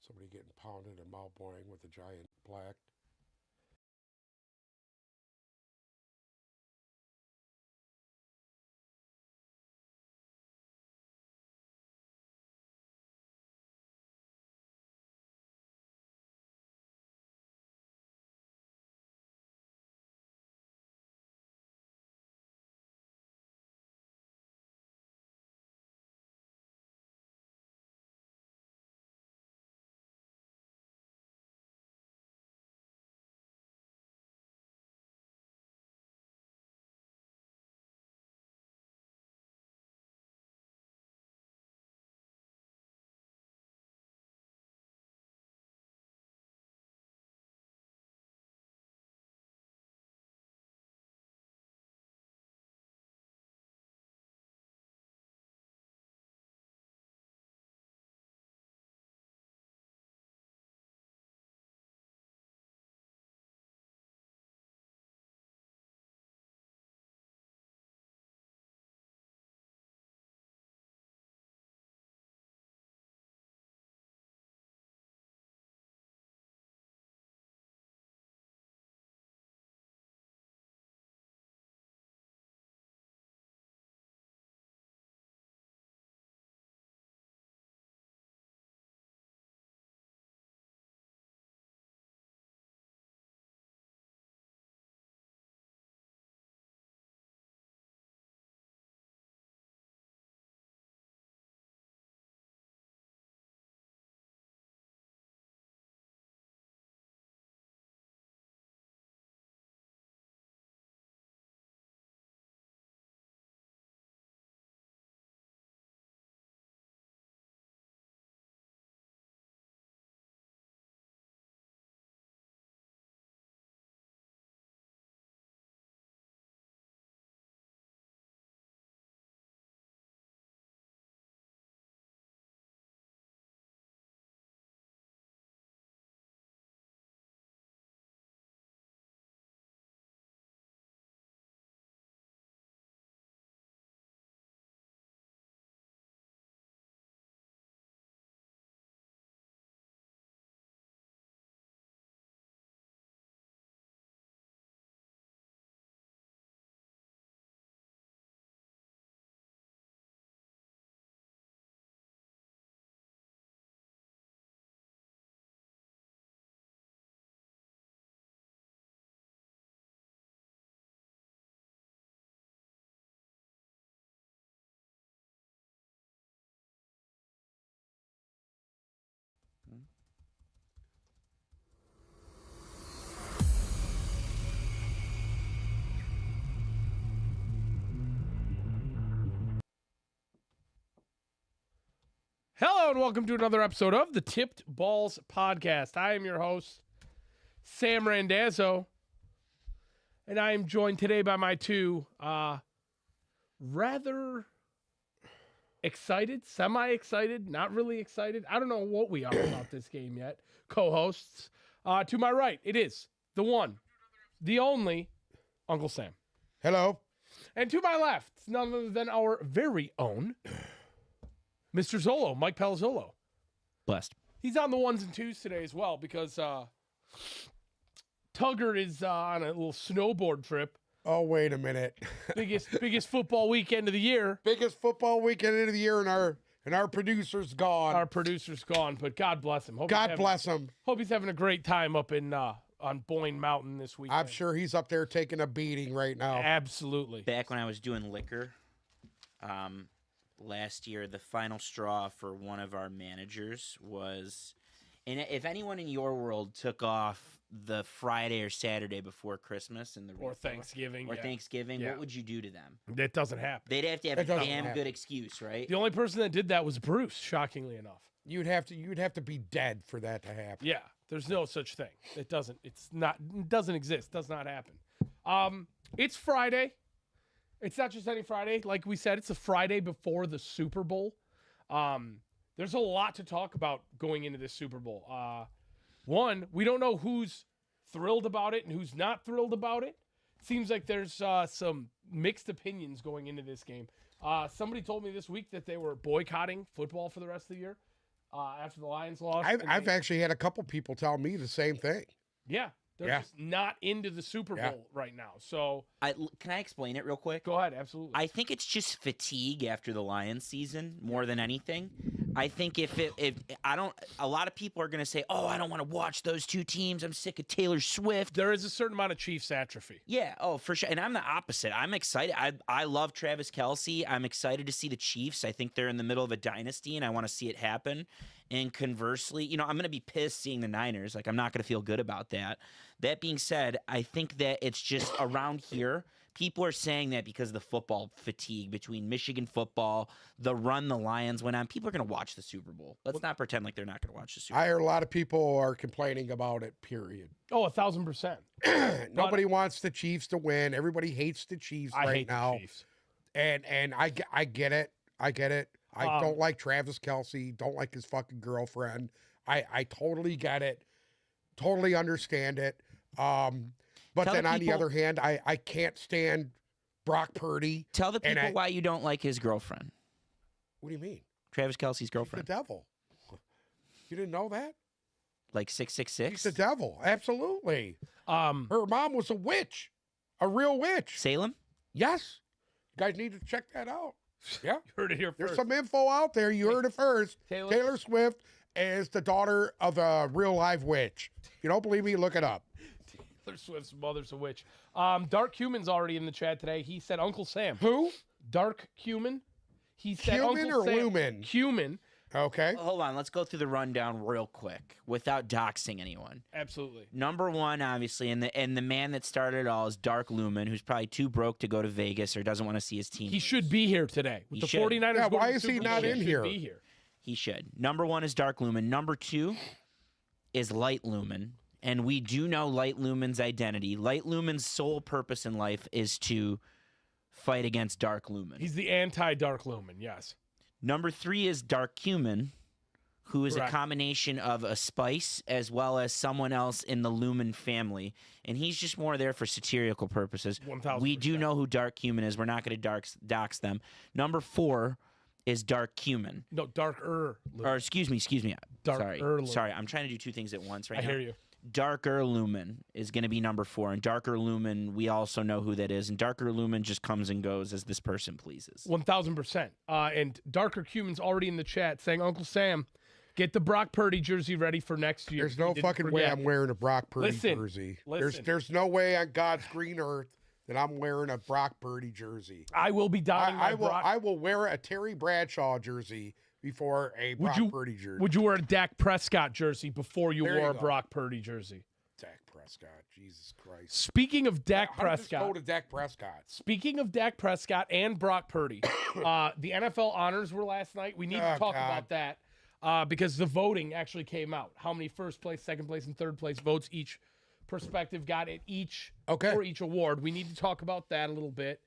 Somebody getting pounded and mouth boring with a giant black. Hello and welcome to another episode of the Tipped Balls Podcast. I am your host, Sam Randazzo, and I am joined today by my two rather excited, semi-excited, not really excited. I don't know what we are about this game yet. Co-hosts. To my right, it is the one, the only, Uncle Sam. Hello. And to my left, none other than our very own Mr. Zolo, Mike Palazzolo. Blessed. He's on the ones and twos today as well because Tugger is on a little snowboard trip. Oh, wait a minute. Biggest football weekend of the year. Biggest football weekend of the year, and our producer's gone. Our producer's gone, but God bless him. God bless him. Hope he's having a great time up in on Boyne Mountain this weekend. I'm sure he's up there taking a beating right now. Absolutely. Back when I was doing liquor, last year, the final straw for one of our managers was, and if anyone in your world took off the Friday or Saturday before Christmas and or Thanksgiving, Thanksgiving, Yeah. what would you do to them? That doesn't happen. They'd have to have It a doesn't damn happen. good excuse, right? The only person that did that was Bruce, shockingly enough. You'd have to be dead for that to happen. Yeah, there's no such thing. It doesn't exist. Does not happen. It's Friday. It's not just any Friday. Like we said, it's a Friday before the Super Bowl. There's a lot to talk about going into this Super Bowl. One, we don't know who's thrilled about it and who's not thrilled about it. Seems like there's some mixed opinions going into this game. Somebody told me this week that they were boycotting football for the rest of the year. after the Lions lost. I've actually had a couple people tell me the same thing. Yeah, they're Yeah. just not into the Super Bowl right now. So Can I explain it real quick? go ahead, absolutely. I think it's just fatigue after the Lions season more than anything. I think if a lot of people are going to say, "Oh, I don't want to watch those two teams. I'm sick of Taylor Swift." There is a certain amount of Chiefs atrophy. Yeah, oh, for sure. And I'm the opposite. I'm excited. I love Travis Kelce. I'm excited to see the Chiefs. I think they're in the middle of a dynasty, and I want to see it happen. And conversely, I'm going to be pissed seeing the Niners. Like, I'm not going to feel good about that. That being said, I think that it's just around here. People are saying that because of the football fatigue between Michigan football, the run the Lions went on. People are going to watch the Super Bowl. Let's not pretend like they're not going to watch the Super Bowl. I heard a lot of people are complaining about it, period. Oh, 1,000%. Nobody wants the Chiefs to win. Everybody hates the Chiefs I right hate now. the Chiefs. And I get it. I get it. I don't like Travis Kelce. Don't like his fucking girlfriend. I totally get it. Totally understand it. But Tell then the on the people- other hand, I can't stand Brock Purdy. Tell the And people I- why you don't like his girlfriend. What do you mean? Travis Kelce's He's the girlfriend. devil. You didn't know that? Like He's 666? the devil. Absolutely. Her mom was a witch. A real witch. Salem? Yes. You guys need to check that out. Yeah. You heard it here There's first. some info out there. You heard it first. Taylor- Taylor Swift is the daughter of a real live witch. If you don't believe me, look it up. Taylor Swift's mother's a witch. Dark Cuman's already in the chat today. He said Uncle Sam. Who? Dark Cuman. He said Cumin Uncle or Sam. Lumen? Cuman. Okay. Hold on. Let's go through the rundown real quick without doxing anyone. Absolutely. Number one, obviously, and the man that started it all is Dark Lumen, who's probably too broke to go to Vegas or doesn't want to see his team. He lose. should be here today. With He the should. 49ers Yeah, going why to the is he Super Bowl, not in should here? Be here. He should. Number one is Dark Lumen. Number two is Light Lumen. And we do know Light Lumen's identity. Light Lumen's sole purpose in life is to fight against Dark Lumen. He's the anti-Dark Lumen, yes. Number three is Dark Cumin, who is Correct. a combination of a spice as well as someone else in the Lumen family. And he's just more there for satirical purposes. 1000%. We do know who Dark Cumin is. We're not going to dox them. Number four is Dark Cumin. No, Darker Lumen. Or excuse me. Darker Lumen. Sorry, I'm trying to do two things at once right I now. hear you. Darker Lumen is going to be number four. And Darker Lumen, we also know who that is. And Darker Lumen just comes and goes as this person pleases. 1,000%. And Darker Cuman's already in the chat saying, Uncle Sam, get the Brock Purdy jersey ready for next year. There's He no didn't fucking way forget. I'm wearing a Brock Purdy Listen, jersey. listen. There's no way on God's green earth that I'm wearing a Brock Purdy jersey. I will be donning my Brock. I will wear a Terry Bradshaw jersey before a Brock Purdy jersey. Would you wear a Dak Prescott jersey before you There wore you a go. Brock Purdy jersey? Dak Prescott, Jesus Christ. Speaking of Dak How did this Prescott. go to Dak Prescott? Speaking of Dak Prescott and Brock Purdy, the NFL honors were last night. We need to Oh, talk God. about that because the voting actually came out. How many first place, second place, and third place votes each perspective got at each for each award. We need to talk about that a little bit.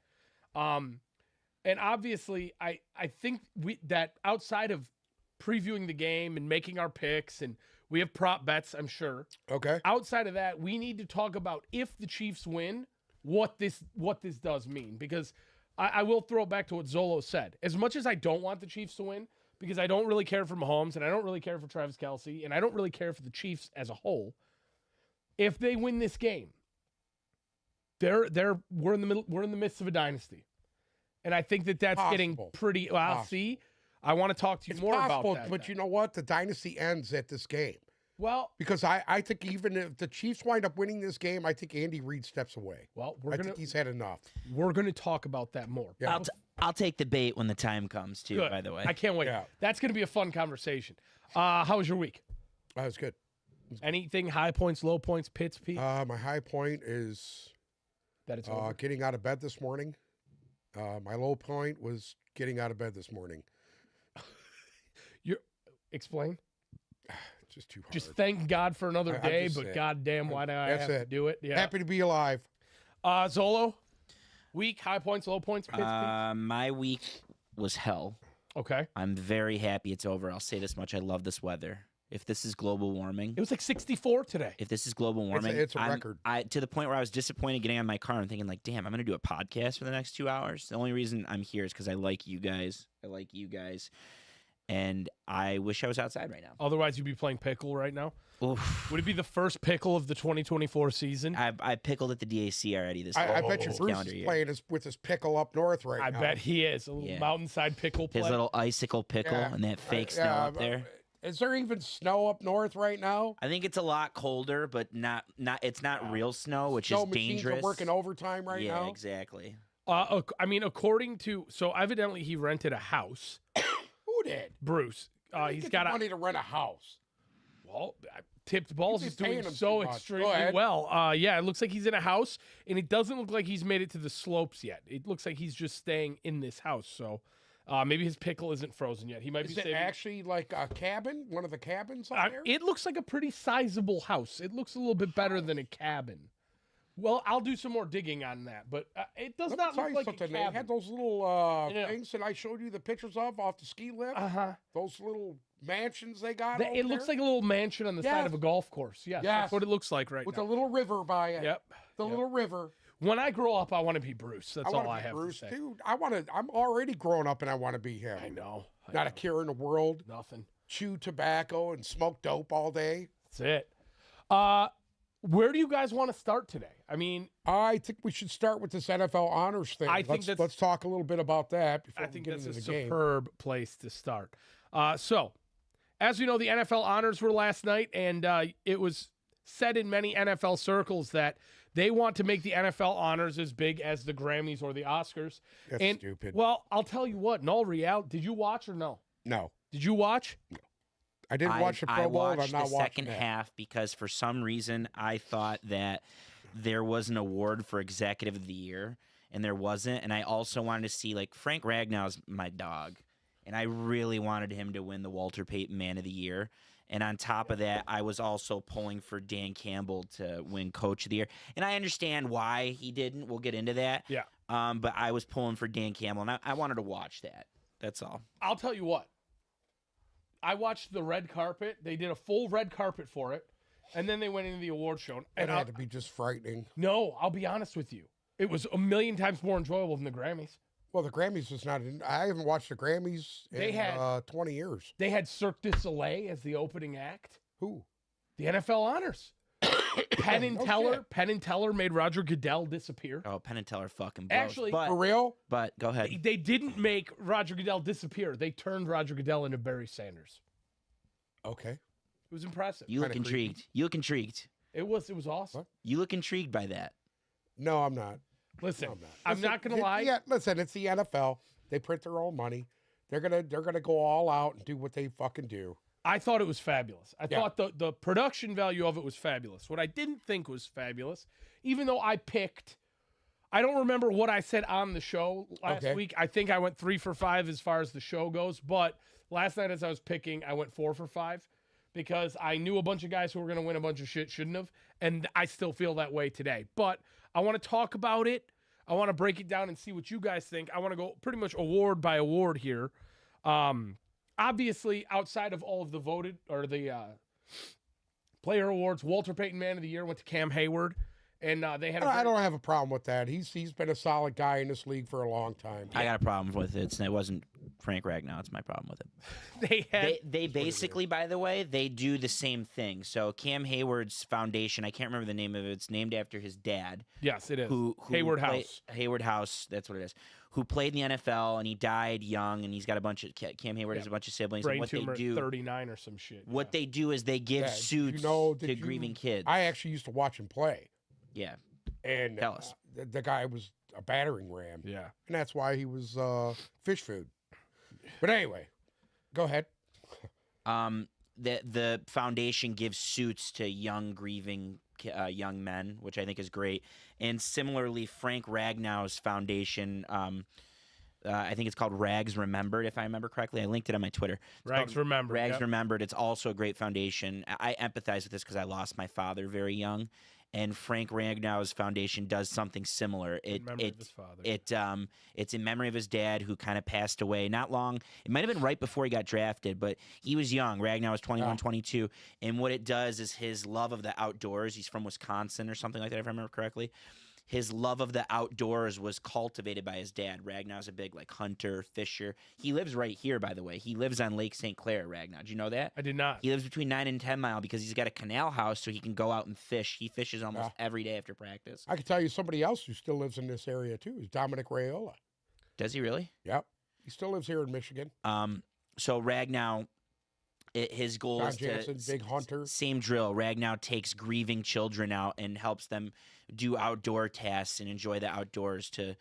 And obviously, I think that outside of previewing the game and making our picks, and we have prop bets, I'm sure. Okay. Outside of that, we need to talk about if the Chiefs win, what this does mean. Because I will throw it back to what Zolo said. As much as I don't want the Chiefs to win, because I don't really care for Mahomes, and I don't really care for Travis Kelce, and I don't really care for the Chiefs as a whole, if they win this game, we're in the midst of a dynasty. And I think that's getting Possible. pretty see. I want to talk to you It's more possible, about that. but you know what? The dynasty ends at this game. well, Because I think even if the Chiefs wind up winning this game, I think Andy Reid steps away. we're I gonna think he's had enough. talk about that more. Yeah. I'll take the bait when the time comes, too, Good. by the way. I can't wait. Yeah. That's going to be a fun conversation. How was your week? That was good. Anything high points, low points, pits, Pete? My high point is That it's over. getting out of bed this morning. My low point was getting out of bed this morning. Explain. Just too hard. Just thank God for another I'm day, just but saying. goddamn, why do I That's have to it. do it? Yeah. Happy to be alive. Zolo, week, high points, low points, pits, Pete? My week was hell. Okay. I'm very happy it's over. I'll say this much. I love this weather. If this is global warming, It was like 64 today. if this is global warming, it's a record. To the point where I was disappointed getting on my car and thinking, like, damn, I'm going to do a podcast for the next 2 hours. The only reason I'm here is because I like you guys. and I wish I was outside right now. Otherwise, you'd be playing pickle right now. Oof. Would it be the first pickle of the 2024 season? I pickled at the DAC already this I bet you this Bruce calendar is year. playing with his pickle up north right I now. bet he is. A little Yeah. mountainside pickle play. His little icicle pickle Yeah. and that fake snow Yeah, up there. Is there even snow up north right now? I think it's a lot colder, but not it's not real sno, which Snow is machines dangerous. are working overtime right yeah, now. exactly. I mean, according to evidently he rented a house. Who did? Bruce. Where did he He's get got the a money to rent a house. well. Tipped Balls You'd is be paying doing him so too much. Go extremely ahead. well. Yeah, it looks like he's in a house, and it doesn't look like he's made it to the slopes yet. It looks like he's just staying in this house. So maybe his pickle isn't frozen yet. He might Is be it saving. actually like a cabin? One of the cabins up there? It looks like a pretty sizable house. It looks a little bit better than a cabin. Well, I'll do some more digging on that, but it does Let not me tell look you like a something. They cabin. had those little Yeah. things that I showed you the pictures of off the ski lift. Uh-huh. Those little mansions they got. It looks like a little mansion on the side Yes. of a golf course. Yes, Yes. that's what it looks like right with now. a little river by it. Yep. The Yep. little river. When I grow up, I want to be Bruce. That's I want all to I be have Bruce, to say. dude. I'm already grown up and I want to be him. I know. I Not know. a care in the world. Nothing. Chew tobacco and smoke dope all day. That's it. Where do you guys want to start today? I mean, I think we should start with this NFL honors thing. I think let's talk a little bit about that before I we think get that's into a the game. superb place to start. So, as we know, the NFL honors were last night, and it was said in many NFL circles that they want to make the NFL honors as big as the Grammys or the Oscars. That's and, stupid. Well, I'll tell you what. In all reality, did you watch or no? No, Did you watch? I didn't watch the I Pro Bowl. And I'm watched not the watching second that. half because for some reason I thought that there was an award for Executive of the Year, and there wasn't. And I also wanted to see, like, Frank Ragnow's my dog, and I really wanted him to win the Walter Payton Man of the Year. And on top of that, I was also pulling for Dan Campbell to win Coach of the Year. And I understand why he didn't. We'll get into that. Yeah. But I was pulling for Dan Campbell, and I wanted to watch that. That's all. I'll tell you what. I watched the red carpet. They did a full red carpet for it, and then they went into the award show. It And had to be just frightening. no, I'll be honest with you. It was a million times more enjoyable than the Grammys. Well, the Grammys was not. I haven't watched the Grammys They in had- 20 years. They had Cirque du Soleil as the opening act. Who? The NFL honors. Penn and No Teller. shit. Penn and Teller made Roger Goodell disappear. Oh, Penn and Teller fucking blows. Actually, For but real? go ahead. They didn't make Roger Goodell disappear. They turned Roger Goodell into Barry Sanders. Okay. It was impressive. You look Kinda creepy. intrigued. You look intrigued. It was awesome. What? You look intrigued by that. No, I'm not. Listen, No, I'm not. I'm Listen, not gonna lie. Yeah, listen, it's the NFL. They print their own money. They're gonna go all out and do what they fucking do. I thought it was fabulous. I Yeah. thought the production value of it was fabulous. What I didn't think was fabulous, even though I don't remember what I said on the show last Okay. week. I think I went 3 for 5 as far as the show goes, but last night as I was picking, I went 4 for 5 because I knew a bunch of guys who were going to win a bunch of shit shouldn't have, and I still feel that way today. But I want to talk about it. I want to break it down and see what you guys think. I want to go pretty much award by award here. Obviously, outside of all of the voted or the player awards, Walter Payton Man of the Year went to Cam Hayward, and they had. I don't have a problem with that. He's been a solid guy in this league for a long time. I got a problem with it. It wasn't Frank Ragnow. It's my problem with it. They had. They basically, by the way, they do the same thing. So Cam Hayward's foundation, I can't remember the name of it. It's named after his dad. Yes, it is. Who Hayward play- House. Hayward House, that's what it is. Who played in the NFL, and he died young, and he's got a bunch of Cam Hayward has a bunch of siblings. Brain And what tumor, they do, 39 or some shit. what they do is they give Yeah, suits did to grieving kids. I actually used to watch him play, Yeah, and Tell us. The guy was a battering ram, Yeah. and that's why he was fish food. But anyway, go ahead. the foundation gives suits to young grieving young men, which I think is great. And similarly, Frank Ragnow's foundation, I think it's called Rags Remembered, if I remember correctly. I linked it on my Twitter. It's Rags called Remembered. Rags yep. Remembered. It's also a great foundation. I empathize with this because I lost my father very young, and Frank Ragnow's foundation does something similar. In memory of his father. It's in memory of his dad who kind of passed away not long. It might have been right before he got drafted, but he was young. Ragnow was 21, 22. And what it does is his love of the outdoors. He's from Wisconsin or something like that, if I remember correctly. his love of the outdoors was cultivated by his dad. Ragnar's a big like hunter, fisher. He lives right here, by the way. He lives on Lake St. Clair, Ragnar. Did you know that? I did not. He lives between 9 and 10 Mile because he's got a canal house so he can go out and fish. He fishes almost every day after practice. I can tell you somebody else who still lives in this area too is Dominic Raiola. Does he really? Yep. He still lives here in Michigan. So Ragnar, his goal John is Jansen, to big hunter. Same drill. Ragnar takes grieving children out and helps them do outdoor tasks and enjoy the outdoors to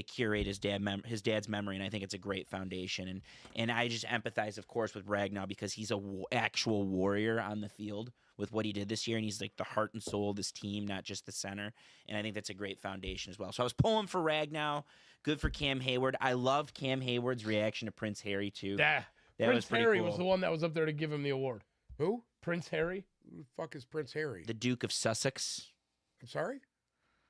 curate his dad's memory, and I think it's a great foundation. And I just empathize, of course, with Ragnar because he's a actual warrior on the field with what he did this year, and he's like the heart and soul of this team, not just the center. And I think that's a great foundation as well. So I was pulling for Ragnar. Good for Cam Hayward. I loved Cam Hayward's reaction to Prince Harry too. That Prince was pretty Harry cool. was the one that was up there to give him the award. Who? Prince Harry? Who the fuck is Prince Harry? The Duke of Sussex. I'm sorry?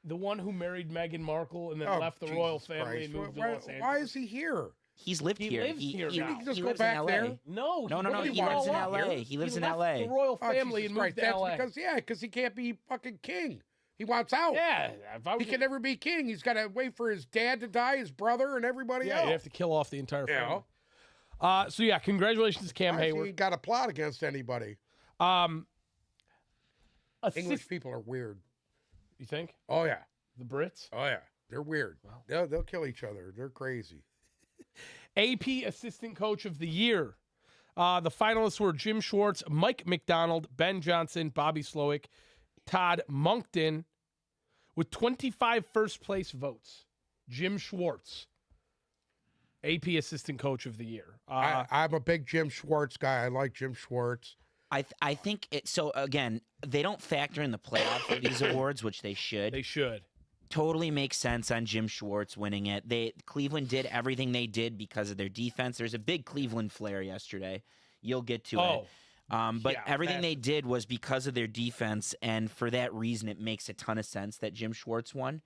The one who married Meghan Markle and then left the Jesus royal family Christ. and moved to why, Los Angeles. why is he here? He's lived He here. lives here now. He can just he go lives back in LA. there? No, No. nobody He lives in wants him LA. here. He lives in left LA. the royal Oh, family Jesus and moved Christ. to LA. That's because he can't be fucking king. He wants out. Yeah, if I was He can never be king. He's got to wait for his dad to die, his brother, and everybody yeah, else. you have to kill off the entire Yeah. family. So yeah, congratulations, Cam He Hayward. ain't got a plot against anybody. English people are weird. You think Oh, yeah. the Brits? Oh, yeah. They're weird. Wow. They'll kill each other. They're crazy. AP Assistant Coach of the Year. The finalists were Jim Schwartz, Mike McDonald, Ben Johnson, Bobby Slowick, Todd Monkton, with 25 first-place votes. Jim Schwartz, AP Assistant Coach of the Year. I'm a big Jim Schwartz guy. I like Jim Schwartz. I think it. So again, they don't factor in the playoff for these awards, which they should. They should. Totally makes sense on Jim Schwartz winning it. Cleveland did everything they did because of their defense. There's a big Cleveland flair yesterday. You'll get to it. But yeah, everything they did was because of their defense, and for that reason, it makes a ton of sense that Jim Schwartz won.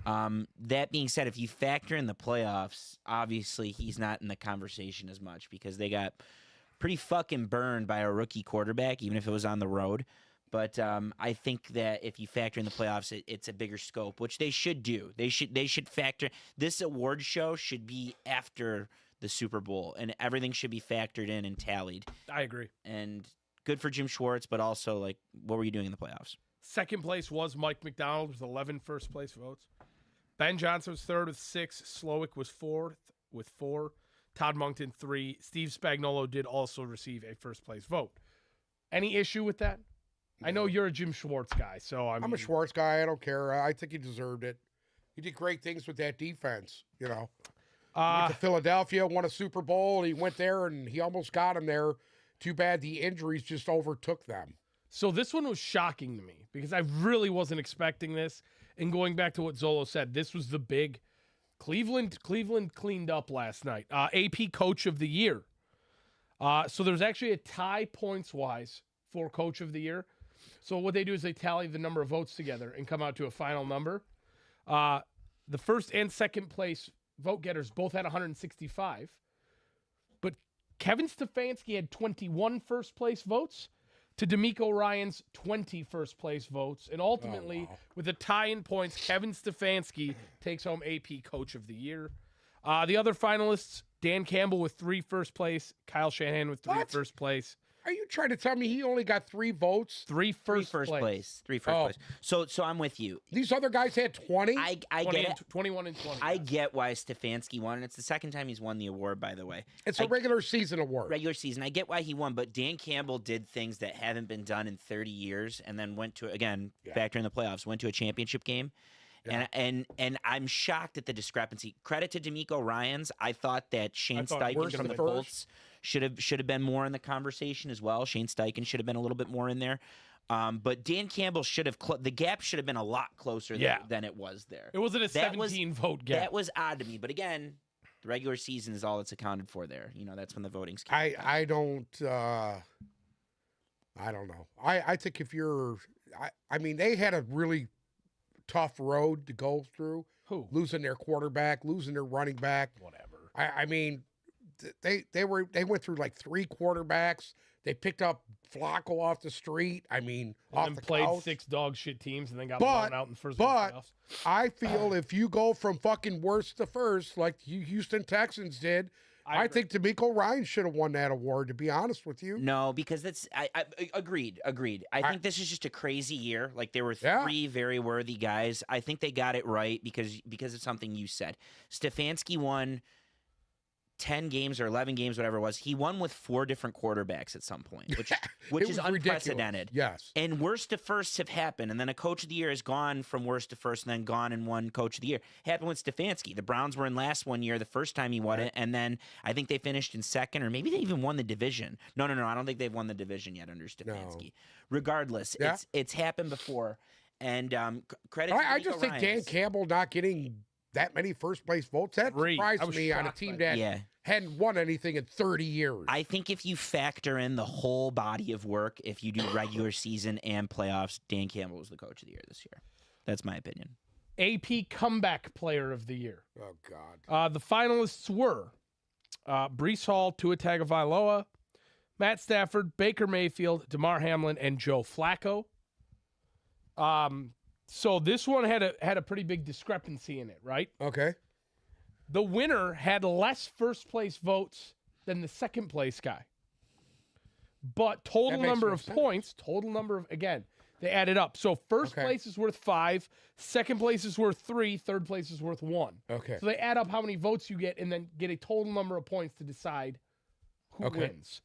That being said, if you factor in the playoffs, obviously he's not in the conversation as much because they got pretty fucking burned by a rookie quarterback, even if it was on the road. But I think that if you factor in the playoffs, it's a bigger scope, which they should do. They should factor. This award show should be after the Super Bowl, and everything should be factored in and tallied. I agree. And good for Jim Schwartz, but also, like, what were you doing in the playoffs? Second place was Mike McDonald with 11 first-place votes. Ben Johnson was third with 6. Slowick was fourth with 4. Todd Monkton, 3. Steve Spagnuolo did also receive a first-place vote. Any issue with that? I know you're a Jim Schwartz guy, so I'm a Schwartz guy. I don't care. I think he deserved it. He did great things with that defense, you know. He went to Philadelphia, won a Super Bowl. He went there, and he almost got him there. Too bad the injuries just overtook them. So this one was shocking to me because I really wasn't expecting this. And going back to what Zolo said, this was the big Cleveland cleaned up last night. AP Coach of the Year. So there's actually a tie points-wise for Coach of the Year. So what they do is they tally the number of votes together and come out to a final number. The first and second place vote getters both had 165. But Kevin Stefanski had 21 first-place votes to D'Amico Ryan's 20 first-place votes. And ultimately, with a tie in points, Kevin Stefanski takes home AP Coach of the Year. The other finalists, Dan Campbell with 3 first place, Kyle Shanahan with 3 first place. Are you trying to tell me he only got 3 votes? 3 first place. 3 first place. So I'm with you. These other guys had 20? I 20 get it. 21 and 20. I get why Stefanski won, and it's the second time he's won the award, by the way. It's a regular season award. Regular season. I get why he won, but Dan Campbell did things that haven't been done in 30 years, and then went to, again, factor in the playoffs, went to a championship game. Yeah. And I'm shocked at the discrepancy. Credit to D'Amico Ryans. I thought that Shane Steichen from the Colts should have been more in the conversation as well. Shane Steichen should have been a little bit more in there. But Dan Campbell should have the gap should have been a lot closer than it was there. It wasn't a 17 vote gap. That was odd to me. But again, the regular season is all that's accounted for there. You know, that's when the voting's I don't know. I think if you're I mean, they had a really tough road to go through. Who? Losing their quarterback, losing their running back. Whatever. I mean, they went through like 3 quarterbacks. They picked up Flacco off the street. I mean, And off then the played couch. 6 dog shit teams and then got But- blown out in the first round of playoffs. I feel if you go from fucking worst to first, like you Houston Texans did, I think D'Amico Ryan should have won that award, to be honest with you. No, because that's I agreed. I think this is just a crazy year. Like there were 3 very worthy guys. I think they got it right because of something you said. Stefanski won 10 games or 11 games, whatever it was. He won with 4 different quarterbacks at some point, which It is was ridiculous. unprecedented. Yes. And worst to firsts have happened, and then a coach of the year has gone from worst to first, and then gone and won coach of the year. Happened with Stefanski. The Browns were in last one year, the first time he won it, and then I think they finished in second, or maybe they even won the division. No, I don't think they've won the division yet under Stefanski. Regardless, it's happened before, and credit. To I D'Amico just think Dan Ryans. Campbell not getting that many first place votes, that Great. I surprised was me on a shocked team by that hadn't won anything in 30 years. I think if you factor in the whole body of work, if you do regular season and playoffs, Dan Campbell was the coach of the year this year. That's my opinion. AP Comeback Player of the Year. Oh, God. The finalists were Breece Hall, Tua Tagovailoa, Matt Stafford, Baker Mayfield, Damar Hamlin, and Joe Flacco. So this one had a pretty big discrepancy in it, right? Okay. The winner had less first place votes than the second place guy. But total That makes number no of sense. points, again, they added up. So first place is worth 5, second place is worth 3, third place is worth 1. Okay. So they add up how many votes you get and then get a total number of points to decide who wins.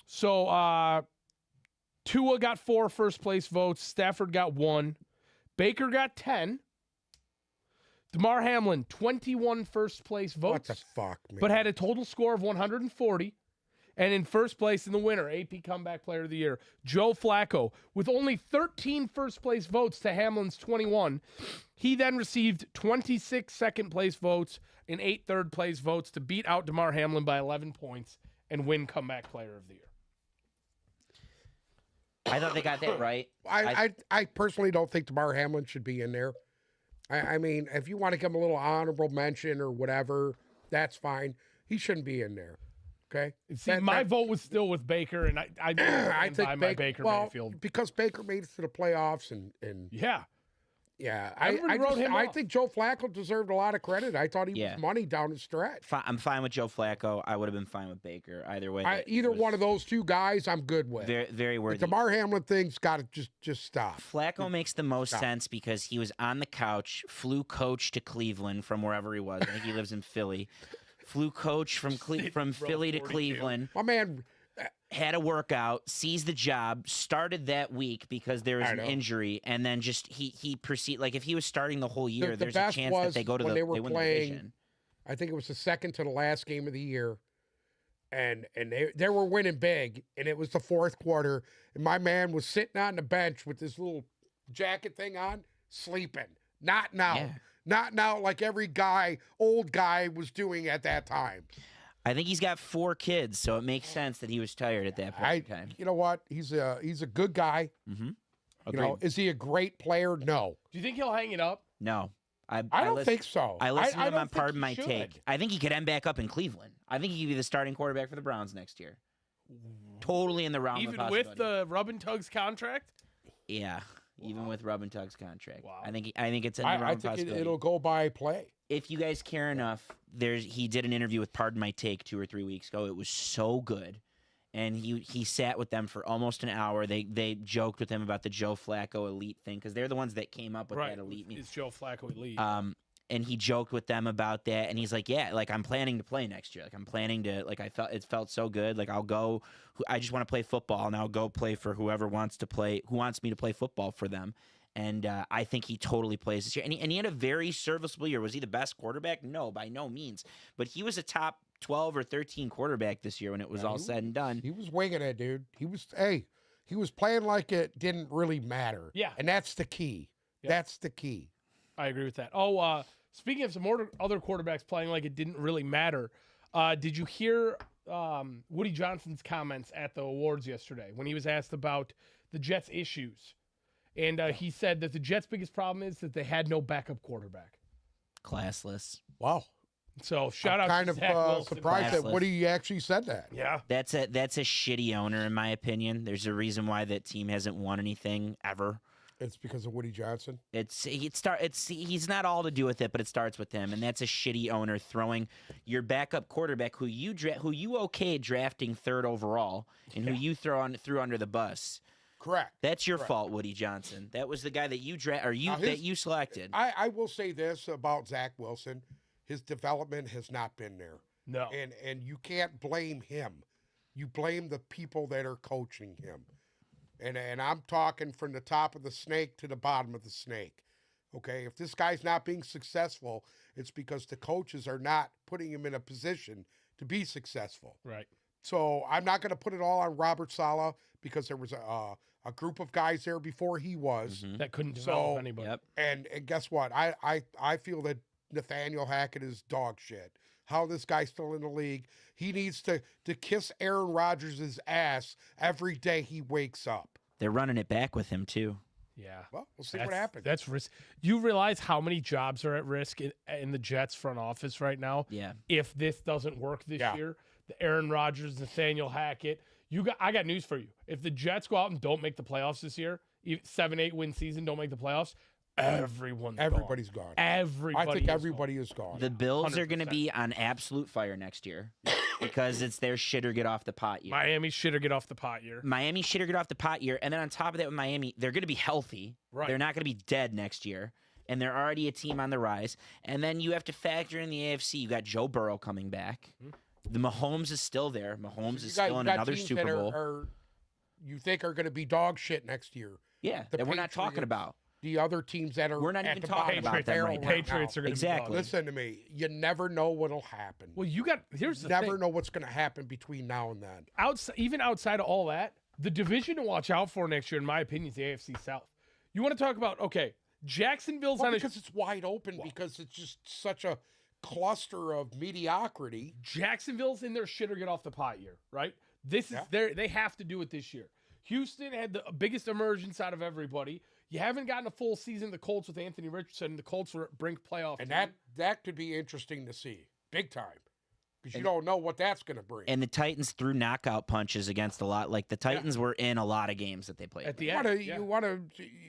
So Tua got 4 first place votes. Stafford got 1. Baker got 10. Damar Hamlin, 21 first place votes. What the fuck, man? But had a total score of 140. And in first place in the winner, AP Comeback Player of the Year, Joe Flacco, with only 13 first place votes to Hamlin's 21. He then received 26 second place votes and 8 third place votes to beat out Damar Hamlin by 11 points and win Comeback Player of the Year. I thought they got that right. I personally don't think Damar Hamlin should be in there. I mean, if you want to give him a little honorable mention or whatever, that's fine. He shouldn't be in there. Okay. See, my vote was still with Baker, and I I think by my Baker Mayfield. because Baker made it to the playoffs, and Yeah. Everybody wrote him I off. think Joe Flacco deserved a lot of credit. I thought he was money down the stretch. I'm fine with Joe Flacco. I would have been fine with Baker. Either way. Either one of those two guys, I'm good with. Very, very The worthy. Damar Hamlin thing's got to just stop. Flacco makes the most sense because he was on the couch, flew coach to Cleveland from wherever he was. I think he lives in Philly. Flew coach from Philly to 42. Cleveland. My man, Had a workout, sees the job, started that week because there was an injury, and then just he proceed like if he was starting the whole year, the there's a best chance was that they go to when the they were win playing, the division. I think it was the second to the last game of the year, and they were winning big, and it was the fourth quarter, and my man was sitting on the bench with this little jacket thing on, sleeping. Not now. Yeah. Not now like every old guy was doing at that time. I think he's got 4 kids, so it makes sense that he was tired at that point in time. You know what? He's a good guy. Mm-hmm. You know, is he a great player? No. Do you think he'll hang it up? No. I don't think so. I listened to him don't on think Pardon he My should. Take. I think he could end back up in Cleveland. I think he could be the starting quarterback for the Browns next year. Totally in the realm of Even possibility. with the Rub and Tugs contract? Yeah, even with Rub and Tug's contract. Wow. I think it's in the realm I of think possibility. it'll go by play. If you guys care enough, he did an interview with Pardon My Take 2 or 3 weeks ago. It was so good. And he sat with them for almost an hour. They joked with him about the Joe Flacco elite thing because they're the ones that came up with that elite. It's Joe Flacco elite. And he joked with them about that, and he's like, "Yeah, like I'm planning to play next year. Like I'm planning to, like it felt so good. Like I'll go. I just want to play football, and I'll go play for who wants me to play football for them." And I think he totally plays this year. And he had a very serviceable year. Was he the best quarterback? No, by no means. But he was a top 12 or 13 quarterback this year when it was all said and done. He was winging it, dude. He was playing like it didn't really matter. Yeah. And that's the key. Yep. That's the key. I agree with that. Speaking of some more other quarterbacks playing like it didn't really matter, did you hear Woody Johnson's comments at the awards yesterday when he was asked about the Jets' issues? And he said that the Jets' biggest problem is that they had no backup quarterback. Classless. Wow. So shout I'm out kind to of Zach Wilson. surprised that Classless. Woody actually said that. Yeah. That's a shitty owner in my opinion. There's a reason why that team hasn't won anything ever. It's because of Woody Johnson. He's not all to do with it, but it starts with him, and that's a shitty owner throwing your backup quarterback who you okayed drafting 3rd overall and who you threw under the bus. Correct. That's your fault, Woody Johnson. That was the guy that you selected. I will say this about Zach Wilson. His development has not been there. No. And you can't blame him. You blame the people that are coaching him. And I'm talking from the top of the snake to the bottom of the snake. Okay? If this guy's not being successful, it's because the coaches are not putting him in a position to be successful. Right. So I'm not going to put it all on Robert Saleh because there was a group of guys there before he was. That couldn't develop anybody. Yep. And guess what? I feel that Nathaniel Hackett is dog shit. How this guy's still in the league. He needs to kiss Aaron Rodgers' ass every day he wakes up. They're running it back with him too. Yeah. Well, we'll see what happens. That's risk. You realize how many jobs are at risk in the Jets front office right now? Yeah. If this doesn't work this year, the Aaron Rodgers, Nathaniel Hackett, I got news for you. If the Jets go out and don't make the playoffs this year, 7-8 win season, don't make the playoffs, everybody's gone. Everybody. I think everybody is gone. The Bills 100%. are going to be on absolute fire next year because it's their shit or get off the pot year. Miami shit or get off the pot year. Miami shit or get off the pot year. And then on top of that with Miami, they're going to be healthy. Right. They're not going to be dead next year. And they're already a team on the rise. And then you have to factor in the AFC. You got Joe Burrow coming back. The Mahomes is still there. Mahomes is still in another teams Super that Bowl. You think are going to be dog shit next year. Yeah, The that we're not talking Patriots, about. The other teams that are We're not at even the talking bottom about of the them barrel right now. Patriots are going to Exactly. Listen to me. You never know what'll happen. Well, here's the never thing. know what's going to happen between now and then. Even outside of all that, the division to watch out for next year, in my opinion, is the AFC South. You want to talk about, Jacksonville's on because it's wide open because it's just such a cluster of mediocrity. Jacksonville's in their shit or get off the pot year, right? This is they have to do it this year. Houston had the biggest emergence out of everybody. You haven't gotten a full season of the Colts with Anthony Richardson. The Colts were at brink playoff. And that could be interesting to see. Big time. Because you don't know what that's going to bring. And the Titans threw knockout punches against a lot. Like the Titans were in a lot of games that they played. At the end, you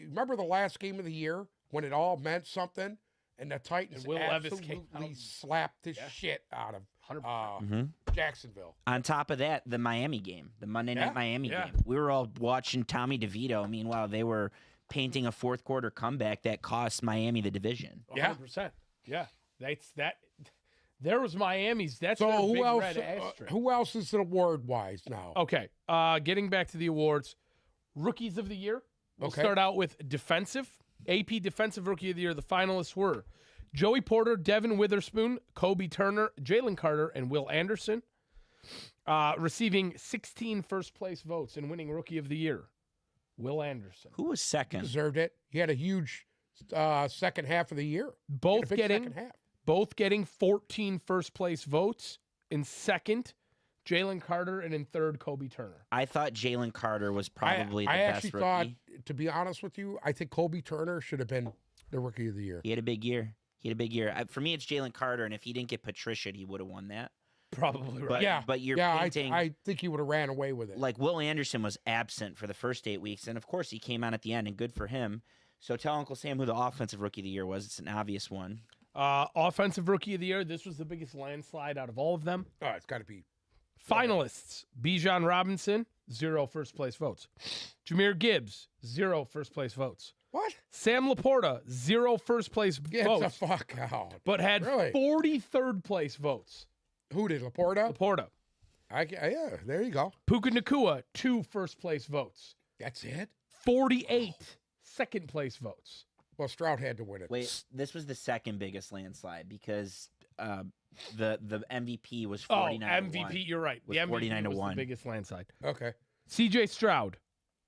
remember the last game of the year when it all meant something? And the Titans And Will Levis came absolutely out. slapped the shit out of 100%. Jacksonville. On top of that, the Miami game, the Monday night Miami game. We were all watching Tommy DeVito. Meanwhile, they were painting a fourth quarter comeback that cost Miami the division. 100%. Yeah. That's that. There was Miami's. That's So their who big else? red asterisk. Who else is award wise now? Okay. Getting back to the awards, rookies of the year. We'll Okay. start out with defensive. AP Defensive Rookie of the Year. The finalists were Joey Porter, Devin Witherspoon, Kobe Turner, Jalen Carter, and Will Anderson. Receiving 16 first place votes and winning Rookie of the Year. Will Anderson. Who was second? Deserved it. He had a huge second half of the year. Both second half. getting 14 first place votes. In second, Jalen Carter, and in third, Kobe Turner. I thought Jalen Carter was probably the I best actually rookie. thought, to be honest with you, I think Kobe Turner should have been the Rookie of the Year. He had a big year. For me, it's Jalen Carter, and if he didn't get Patricia, he would have won that. Probably right. But, Yeah, but you're yeah, painting I think he would have ran away with it. like Will Anderson was absent for the first 8 weeks, and of course he came on at the end, and good for him. So tell Uncle Sam who the offensive rookie of the year was. It's an obvious one. Offensive Rookie of the Year. This was the biggest landslide out of all of them. Oh, it's got to be. Finalists: Bijan Robinson, 0 first place votes. Jahmyr Gibbs, 0 first place votes. What? Sam Laporta, 0 first place Get votes, the fuck out. but had Really? 43rd place votes. Who did, Laporta? Laporta. Yeah, there you go. Puka Nacua, 2 first place votes. That's it? 48 second place votes. Well, Stroud had to win it. Wait, this was the second biggest landslide because the MVP was 49 to 1. MVP, you're right. Was The MVP 49 to was 1. the biggest landslide. Okay. CJ Stroud,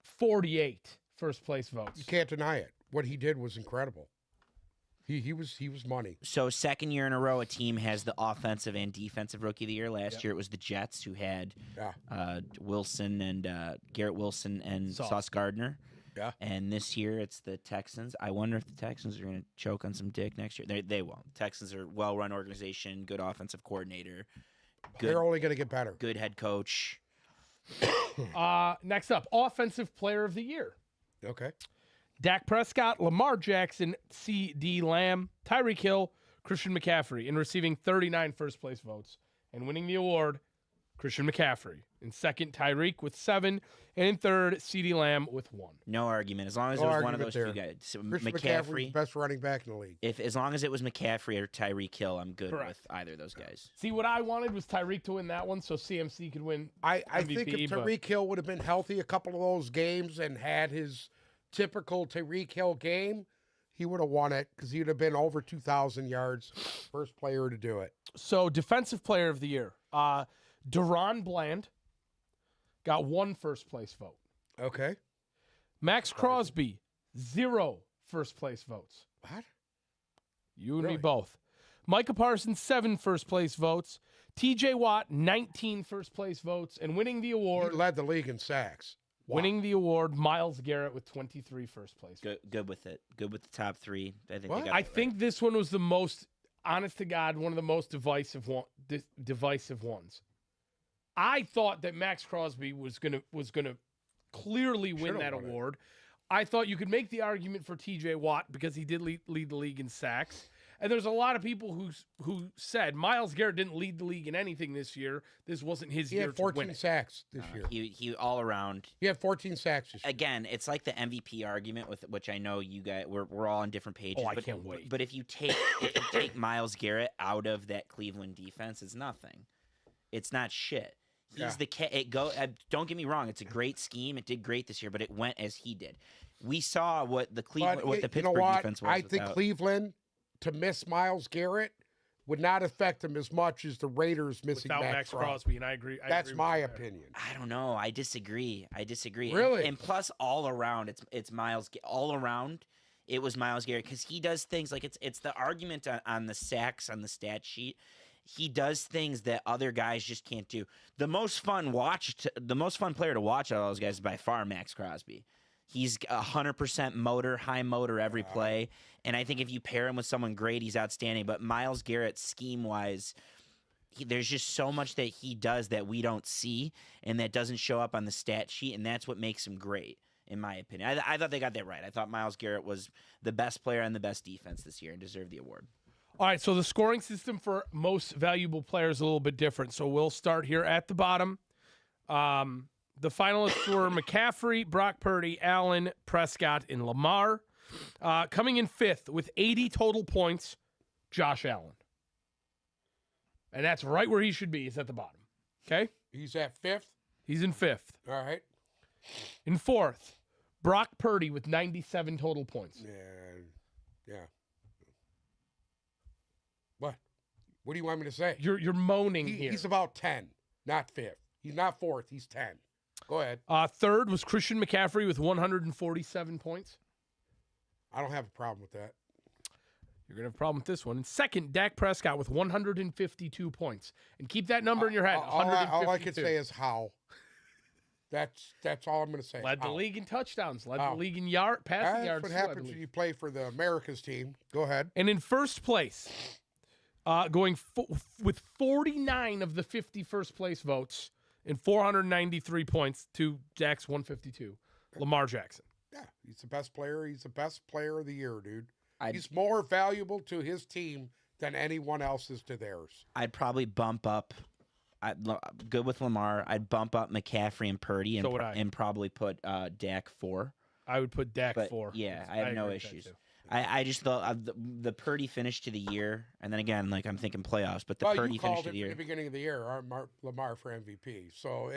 48 first place votes. You can't deny it. What he did was incredible. He was money. So second year in a row, a team has the offensive and defensive rookie of the year. Last year it was the Jets who had Yeah. Wilson and Garrett Wilson and Sauce. Sauce Gardner. Yeah. And this year it's the Texans. I wonder if the Texans are going to choke on some dick next year. They won't. The Texans are a well-run organization, good offensive coordinator, good, They're only going to get better. good head coach. Next up, Offensive Player of the Year. Okay. Dak Prescott, Lamar Jackson, C.D. Lamb, Tyreek Hill, Christian McCaffrey, in receiving 39 first-place votes. And winning the award, Christian McCaffrey. In second, Tyreek with 7. And in third, C.D. Lamb with 1. No argument. As long as No it was one of argument those there. two guys. So Christian McCaffrey's the best running back in the league. as long as it was McCaffrey or Tyreek Hill, I'm good Correct. with either of those guys. See, what I wanted was Tyreek to win that one so CMC could win I MVP, think if but- Tyreek Hill would have been healthy a couple of those games and had his typical Tyreek Hill game, he would have won it because he would have been over 2,000 yards. First player to do it. So, Defensive Player of the Year. Deron Bland got 1 first-place vote. Okay. Max Crosby, 0 first-place votes. What? You and me Really? both. Micah Parsons, 7 first-place votes. TJ Watt, 19 first-place votes. And winning the He award, led the league in sacks. Wow. winning the award, Myles Garrett with 23 first-place votes. Good with it. Good with the top 3. I think What? they got I it think this one was the most, honest to God, one of the most divisive ones. I thought that Max Crosby was gonna clearly win Should've that won it. award. I thought you could make the argument for TJ Watt because he did lead the league in sacks. And there's a lot of people who said Myles Garrett didn't lead the league in anything this year. This wasn't his He year had to win 14 it. sacks this year. He all around. He had 14 sacks this year. Again, it's like the MVP argument with which I know you guys we're all on different pages. Oh, I but, can't wait. But if you take Myles Garrett out of that Cleveland defense, it's nothing. It's not shit. He's don't get me wrong. It's a great scheme. It did great this year, but it went as he did. We saw what the Cleveland, what the Pittsburgh defense was. I think without. Cleveland to miss Myles Garrett would not affect him as much as the Raiders missing Without Max Crosby, and I agree. That's agree with my you there. opinion. I don't know. I disagree. Really? And plus, all around, it's Myles. All around, it was Myles Garrett because he does things like it's the argument on the sacks on the stat sheet. He does things that other guys just can't do. The most fun player to watch out of those guys is by far Max Crosby. He's 100% motor, high motor every play. And I think if you pair him with someone great, he's outstanding. But Myles Garrett, scheme-wise, there's just so much that he does that we don't see and that doesn't show up on the stat sheet, and that's what makes him great, in my opinion. I thought they got that right. I thought Myles Garrett was the best player on the best defense this year and deserved the award. All right, so the scoring system for most valuable players is a little bit different. So we'll start here at the bottom. The finalists were McCaffrey, Brock Purdy, Allen, Prescott, and Lamar. Coming in 5th with 80 total points, Josh Allen. And that's right where he should be. He's at the bottom. Okay? He's at 5th. He's in 5th. All right. In 4th, Brock Purdy with 97 total points. Yeah. What do you want me to say? You're moaning here. He's about 10, not 5th. He's not 4th. He's 10. Go ahead. 3rd was Christian McCaffrey with 147 points. I don't have a problem with that. You're going to have a problem with this one. And 2nd, Dak Prescott with 152 points. And keep that number in your head. All I can say is how. That's all I'm going to say. Led the How. league in touchdowns. Led How. the league in passing yards. That's what too, I happens believe. when you play for the America's team. Go ahead. And in first place, going with 49 of the 50 first place votes and 493 points to Dak's 152, Lamar Jackson. Yeah, he's the best player. He's the best player of the year, dude. I'd- He's more valuable to his team than anyone else is to theirs. I'd probably bump up. Good with Lamar. I'd bump up McCaffrey and Purdy and, So would I. and probably put Dak 4. I would put Dak But 4. yeah, I have no agree with that issues. too. I just thought the Purdy finish to the year, and then again, like I'm thinking playoffs, but the Well, Purdy you finish called to it the at year. the beginning of the year, Lamar for MVP. So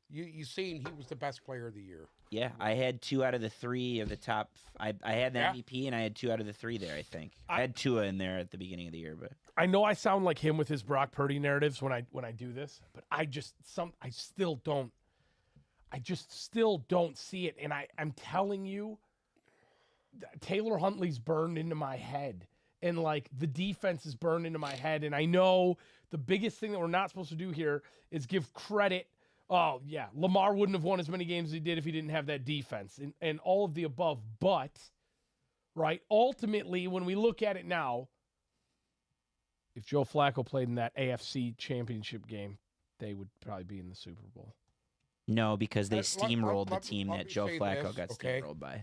you seen he was the best player of the year. Yeah, I had 2 out of the 3 of the top. I had the Yeah. MVP, and I had 2 out of the 3 there. I think I had Tua in there at the beginning of the year, but I know I sound like him with his Brock Purdy narratives when I do this, but I still don't see it. And I'm telling you, Taylor Huntley's burned into my head, and like the defense is burned into my head. And I know the biggest thing that we're not supposed to do here is give credit Oh, yeah. Lamar wouldn't have won as many games as he did if he didn't have that defense and all of the above. But, right, ultimately, when we look at it now, if Joe Flacco played in that AFC championship game, they would probably be in the Super Bowl. No, because they steamrolled the team let that me Joe say Flacco this, got okay? steamrolled by.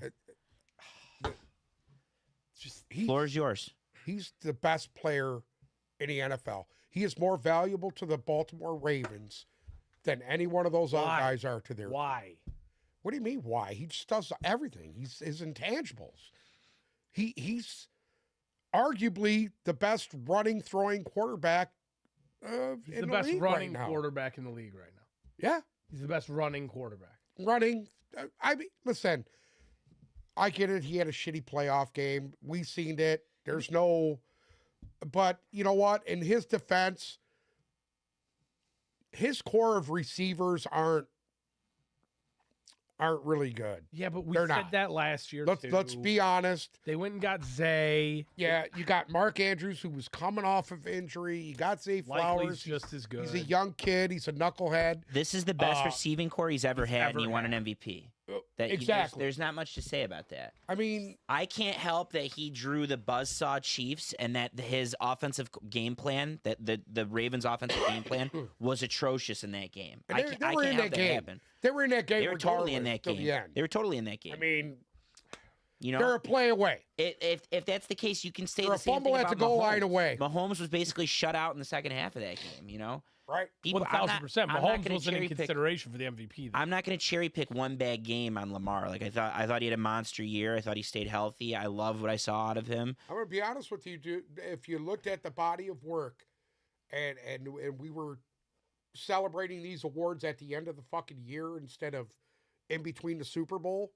Floor is yours. He's the best player in the NFL. He is more valuable to the Baltimore Ravens than any one of those other guys are to their team. Why? What do you mean, why? He just does everything. He's his intangibles. He's arguably the best running, throwing quarterback He's in the the best league running right now. quarterback in the league right now. Yeah. He's the best running quarterback. Running. I mean, listen, I get it. He had a shitty playoff game. We've seen it. There's no, but you know what? In his defense, his core of receivers aren't really good. Yeah, but we They're said not. that last year, Let's be honest. They went and got Zay. Yeah, you got Mark Andrews, who was coming off of injury. You got Zay Likely's Flowers. just as good. He's a young kid. He's a knucklehead. This is the best receiving core he's ever had, and he won an MVP. Exactly. There's not much to say about that. I mean, I can't help that he drew the buzzsaw Chiefs and that his offensive game plan, that the Ravens' offensive game plan was atrocious in that game. I can't help that happen. They were in that game. They were totally in that till game. the end. They were totally in that game. I mean, you know, they're a play away. If that's the case, you can say They're the same a fumble thing at the about goal Mahomes. line away. Mahomes was basically shut out in the second half of that game. You know, right? 1,000%. Mahomes wasn't in consideration for the MVP. I'm not going to cherry pick one bad game on Lamar. Like I thought he had a monster year. I thought he stayed healthy. I love what I saw out of him. I'm going to be honest with you, dude. If you looked at the body of work, and we were celebrating these awards at the end of the fucking year instead of in between the Super Bowl,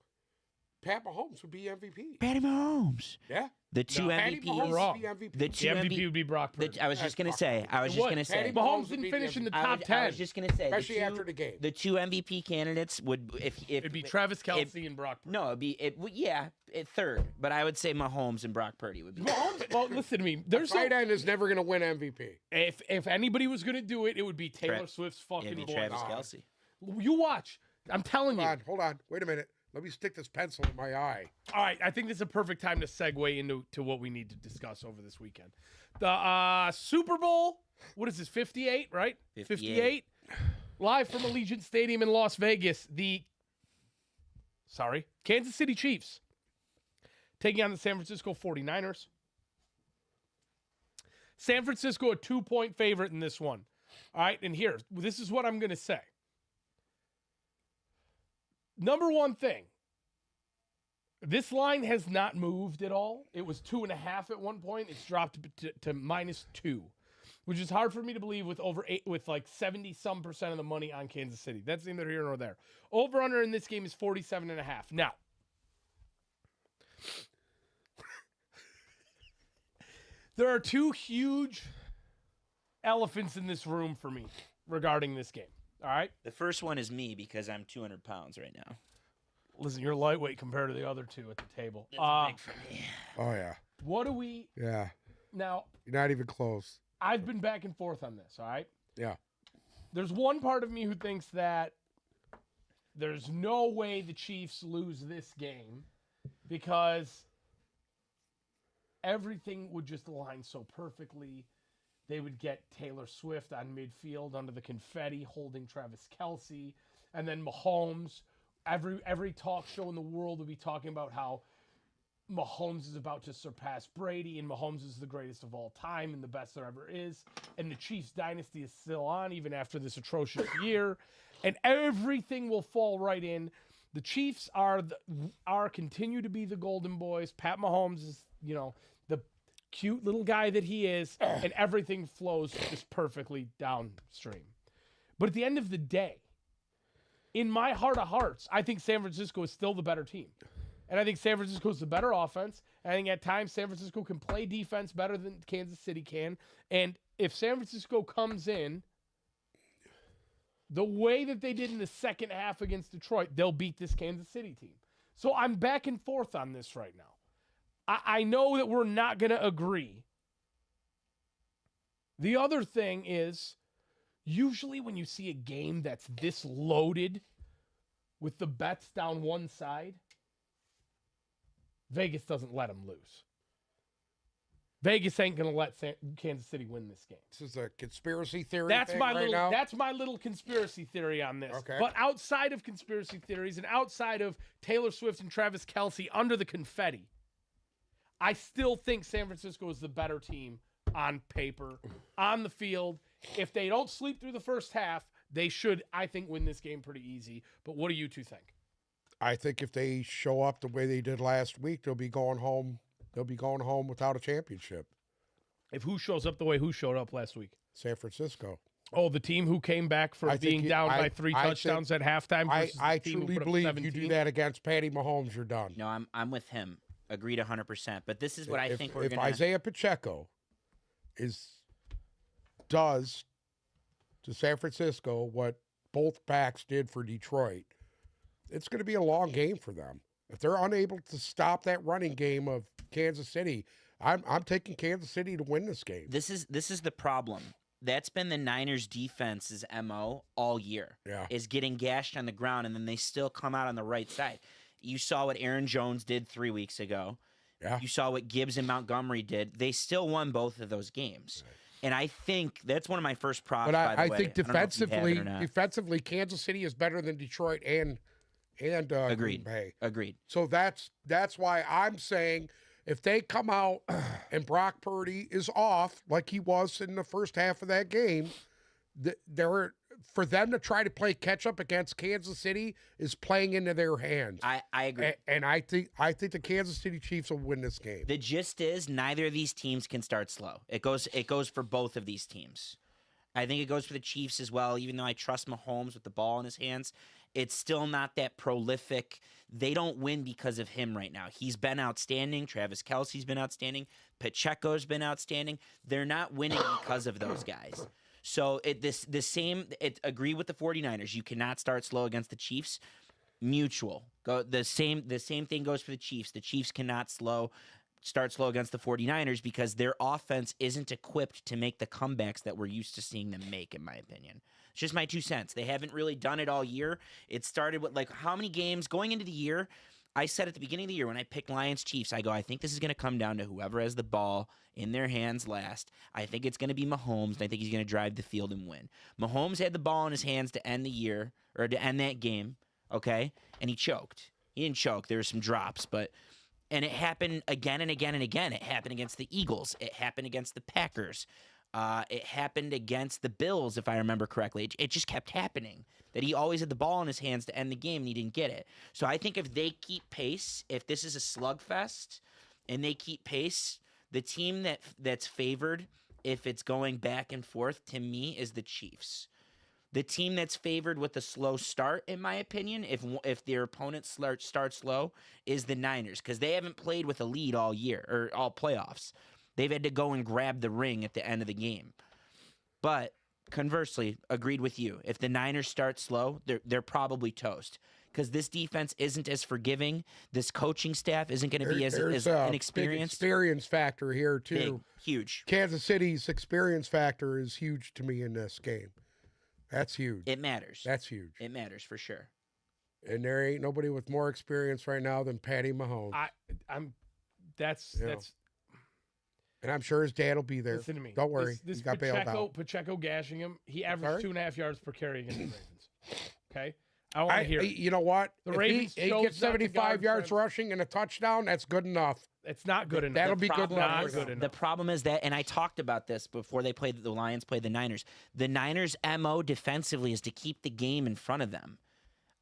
Pat Mahomes would be MVP. Patty Mahomes. Yeah. The two MVPs. wrong. The two MVP would be Brock Purdy. I was just going to say. Mahomes didn't finish in the top 10. I was just going to say. Especially after the game. The two MVP candidates would, if it'd be Travis Kelce and Brock Purdy. No, it'd third. But I would say Mahomes and Brock Purdy would be. Mahomes, well, listen to me. There's tight end is never going to win MVP. If anybody was going to do it, it would be Taylor Swift's fucking boy. Travis Kelce. You watch. I'm telling you. Hold on. Wait a minute. Let me stick this pencil in my eye. All right, I think this is a perfect time to segue into what we need to discuss over this weekend. The Super Bowl, what is this, 58, right? 58. Live from Allegiant Stadium in Las Vegas, Kansas City Chiefs taking on the San Francisco 49ers. San Francisco a 2-point favorite in this one. All right, and this is what I'm going to say. Number one thing, this line has not moved at all. It was 2.5 at one point. It's dropped to -2, which is hard for me to believe with like 70-some% of the money on Kansas City. That's neither here nor there. Over/under in this game is 47.5. Now, there are two huge elephants in this room for me regarding this game. All right. The first one is me because I'm 200 pounds right now. Listen, you're lightweight compared to the other two at the table. That's big for me. Oh, yeah. What do we... Yeah. Now... You're not even close. I've been back and forth on this, all right? Yeah. There's one part of me who thinks that there's no way the Chiefs lose this game because everything would just align so perfectly. They would get Taylor Swift on midfield under the confetti holding Travis Kelce. And then Mahomes, every talk show in the world would be talking about how Mahomes is about to surpass Brady and Mahomes is the greatest of all time and the best there ever is. And the Chiefs dynasty is still on even after this atrocious year. And everything will fall right in. The Chiefs continue to be the golden boys. Pat Mahomes is, the cute little guy that he is, and everything flows just perfectly downstream. But at the end of the day, in my heart of hearts, I think San Francisco is still the better team. And I think San Francisco is the better offense. And I think at times San Francisco can play defense better than Kansas City can. And if San Francisco comes in the way that they did in the second half against Detroit, they'll beat this Kansas City team. So I'm back and forth on this right now. I know that we're not going to agree. The other thing is, Usually when you see a game that's this loaded with the bets down one side, Vegas doesn't let them lose. Vegas ain't going to let Kansas City win this game. This is a conspiracy theory. That's thing my right little. now? That's my little conspiracy theory on this. Okay. But outside of conspiracy theories and outside of Taylor Swift and Travis Kelce under the confetti, I still think San Francisco is the better team on paper, on the field. If they don't sleep through the first half, they should, I think, win this game pretty easy. But what do you two think? I think if they show up the way they did last week, they'll be going home. They'll be going home without a championship. If who shows up the way who showed up last week? San Francisco. Oh, the team who came back for being down by 3 touchdowns at halftime. I truly believe you do that against Patty Mahomes, you're done. No, I'm with him. Agreed 100%. But this is what I think we're if gonna. Isaiah Pacheco does to San Francisco what both backs did for Detroit, it's going to be a long game for them. If they're unable to stop that running game of Kansas City, I'm taking Kansas City to win this game. This is the problem. That's been the Niners' defense's MO all year. Yeah. Is getting gashed on the ground, and then they still come out on the right side. You saw what Aaron Jones did 3 weeks ago. Yeah. You saw what Gibbs and Montgomery did. They still won both of those games. Right. And I think that's one of my first props. But I think defensively, Kansas City is better than Detroit and Agreed. Green Bay. Agreed. So that's why I'm saying if they come out and Brock Purdy is off like he was in the first half of that game, for them to try to play catch up against Kansas City is playing into their hands. I agree. And I think the Kansas City Chiefs will win this game. The gist is neither of these teams can start slow. It goes for both of these teams. I think it goes for the Chiefs as well, even though I trust Mahomes with the ball in his hands. It's still not that prolific. They don't win because of him right now. He's been outstanding. Travis Kelce's been outstanding. Pacheco's been outstanding. They're not winning because of those guys. So agree with the 49ers. You cannot start slow against the Chiefs. Mutual. The same thing goes for the Chiefs. The Chiefs cannot start slow against the 49ers because their offense isn't equipped to make the comebacks that we're used to seeing them make, in my opinion. It's just my 2 cents. They haven't really done it all year. It started with, how many games going into the year? I said at the beginning of the year when I picked Lions-Chiefs, I go, I think this is going to come down to whoever has the ball in their hands last. I think it's going to be Mahomes, and I think he's going to drive the field and win. Mahomes had the ball in his hands to end the year, or to end that game, okay? And he choked. He didn't choke. There were some drops, and it happened again and again and again. It happened against the Eagles. It happened against the Packers. It happened against the Bills, if I remember correctly. It just kept happening, that he always had the ball in his hands to end the game, and he didn't get it. So I think if they keep pace, if this is a slugfest, and they keep pace, the team that's favored, if it's going back and forth, to me, is the Chiefs. The team that's favored with a slow start, in my opinion, if their opponent starts slow, is the Niners, because they haven't played with a lead all year, or all playoffs. They've had to go and grab the ring at the end of the game. But conversely, agreed with you. If the Niners start slow, they're probably toast, because this defense isn't as forgiving. This coaching staff isn't going to be as inexperienced. Big experience factor here too. Big, huge. Kansas City's experience factor is huge to me in this game. That's huge. It matters. That's huge. It matters for sure. And there ain't nobody with more experience right now than Patty Mahomes. That's. And I'm sure his dad will be there. Listen to me. Don't worry. This he got bailed out. Pacheco gashing him. He averaged 2.5 yards per carry against the Ravens. Okay? I want to hear it. You know what? The if Ravens he gets 75 yards rushing and a touchdown, that's good enough. It's not good enough. That'll be good enough. The problem is that, and I talked about this before the Lions played the Niners. The Niners' MO defensively is to keep the game in front of them.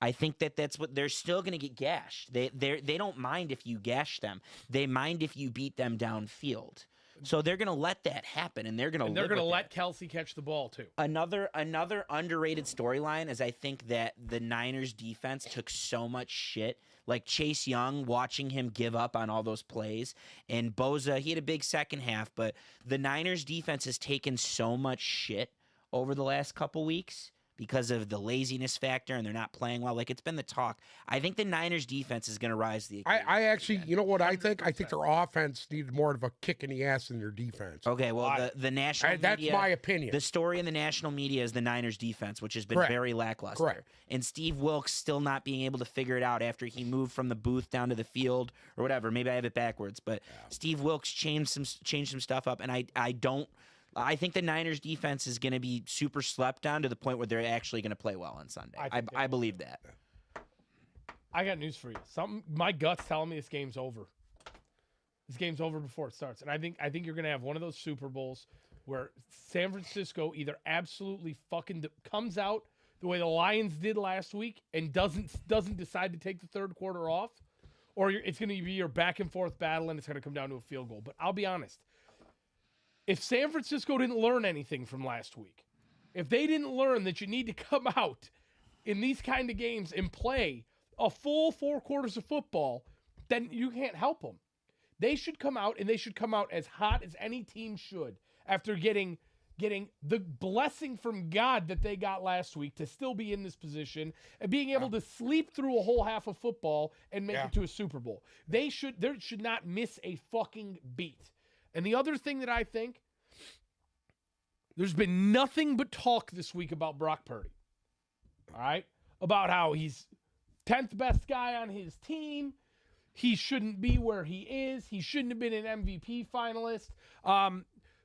I think that's what they're still going to get gashed. They don't mind if you gash them. They mind if you beat them downfield. So they're going to let that happen, and they're going to let Kelce catch the ball too. Another underrated storyline is I think that the Niners defense took so much shit. Like Chase Young, watching him give up on all those plays, and Boza, he had a big second half, but the Niners defense has taken so much shit over the last couple weeks. because of the laziness factor and they're not playing well. Like, it's been the talk. I think the Niners defense is going to rise to the occasion. I actually, you know what I think? I think their offense needed more of a kick in the ass than their defense. Okay, well, the national media... That's my opinion. The story in the national media is the Niners defense, which has been very lackluster. Correct. And Steve Wilkes still not being able to figure it out after he moved from the booth down to the field or whatever. Maybe I have it backwards, but Steve Wilkes changed some stuff up, and I think the Niners defense is going to be super slept on to the point where they're actually going to play well on Sunday. I believe that. I got news for you. My gut's telling me this game's over. This game's over before it starts, and I think you're going to have one of those Super Bowls where San Francisco either absolutely fucking comes out the way the Lions did last week and doesn't decide to take the third quarter off, or it's going to be your back and forth battle and it's going to come down to a field goal. But I'll be honest. If San Francisco didn't learn anything from last week, if they didn't learn that you need to come out in these kind of games and play a full 4 quarters of football, then you can't help them. They should come out, and they should come out as hot as any team should after getting the blessing from God that they got last week to still be in this position and being able to sleep through a whole half of football and make it to a Super Bowl. They should not miss a fucking beat. And the other thing that I think, there's been nothing but talk this week about Brock Purdy. All right? About how he's 10th best guy on his team. He shouldn't be where he is. He shouldn't have been an MVP finalist.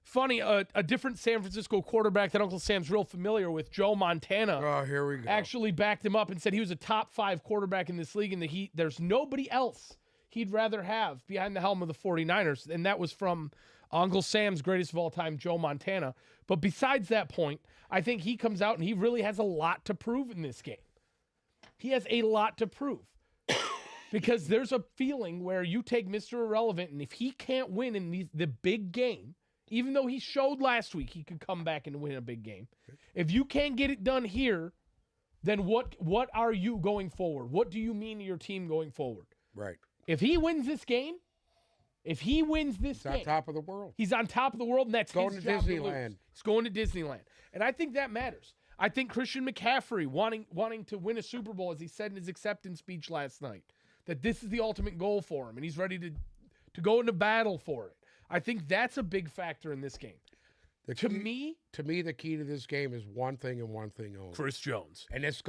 Funny, a different San Francisco quarterback that Uncle Sam's real familiar with, Joe Montana. Oh, here we go. Actually backed him up and said he was a top 5 quarterback in this league and there's nobody else he'd rather have behind the helm of the 49ers. And that was from Uncle Sam's greatest of all time, Joe Montana. But besides that point, I think he comes out and he really has a lot to prove in this game. He has a lot to prove. Because there's a feeling where you take Mr. Irrelevant, and if he can't win in the big game, even though he showed last week he could come back and win a big game, if you can't get it done here, then what are you going forward? What do you mean to your team going forward? Right. If he wins this game, he's on top of the world. He's on top of the world, and that's going his to job Disneyland. He's going to Disneyland. And I think that matters. I think Christian McCaffrey wanting to win a Super Bowl, as he said in his acceptance speech last night, that this is the ultimate goal for him, and he's ready to go into battle for it. I think that's a big factor in this game. To me, the key to this game is one thing and one thing only. Chris Jones. And this is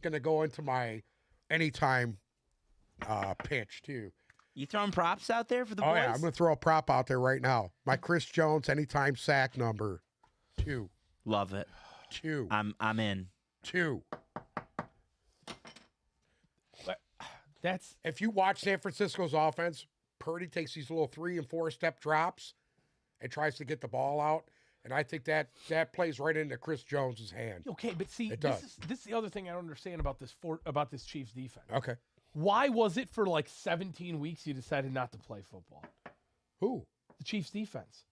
going to go into my anytime pitch too. You throwing props out there for the boys? Oh yeah, I'm going to throw a prop out there right now. My Chris Jones anytime sack number 2. Love it. 2. I'm in. 2. That's If you watch San Francisco's offense, Purdy takes these little 3 and 4 step drops and tries to get the ball out, and I think that plays right into Chris Jones's hand. okay, but see, It this does. is the other thing I don't understand about this Chiefs defense. Okay. Why was it for like 17 weeks you decided not to play football? Who? The Chiefs defense.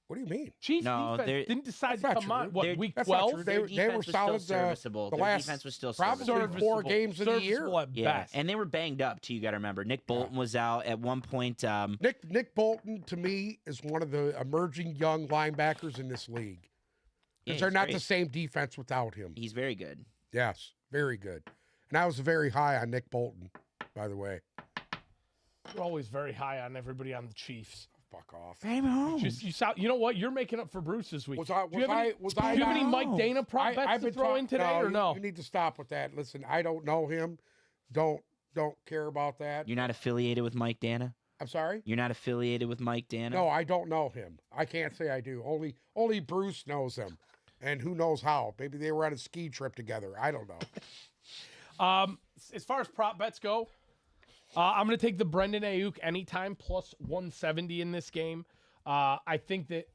What do you mean? Chiefs No, defense didn't decide that's to not come on. true. What, They're- week That's not 12? true. Their They defense were was still solid. serviceable. The Their last defense was still probably serviceable. 4 games of the year. Serviceable at Yeah, best. and they were banged up too. You got to remember, Nick Bolton was out at one point. Nick Bolton, to me, is one of the emerging young linebackers in this league. Yeah, Because they're he's not great. the same defense without him. He's very good. Yes, very good. And I was very high on Nick Bolton, by the way. You're always very high on everybody on the Chiefs. Fuck off. You know what? You're making up for Bruce this week. Was I? Do you have any, Was do I? you have any No. Mike Dana prop bets I've to been throw talk- in today or no? You need to stop with that. Listen, I don't know him. Don't care about that. You're not affiliated with Mike Dana. I'm sorry. You're not affiliated with Mike Dana. No, I don't know him. I can't say I do. Only Bruce knows him, and who knows how? Maybe they were on a ski trip together. I don't know. As far as prop bets go, I'm going to take the Brendan Ayuk anytime plus 170 in this game. I think that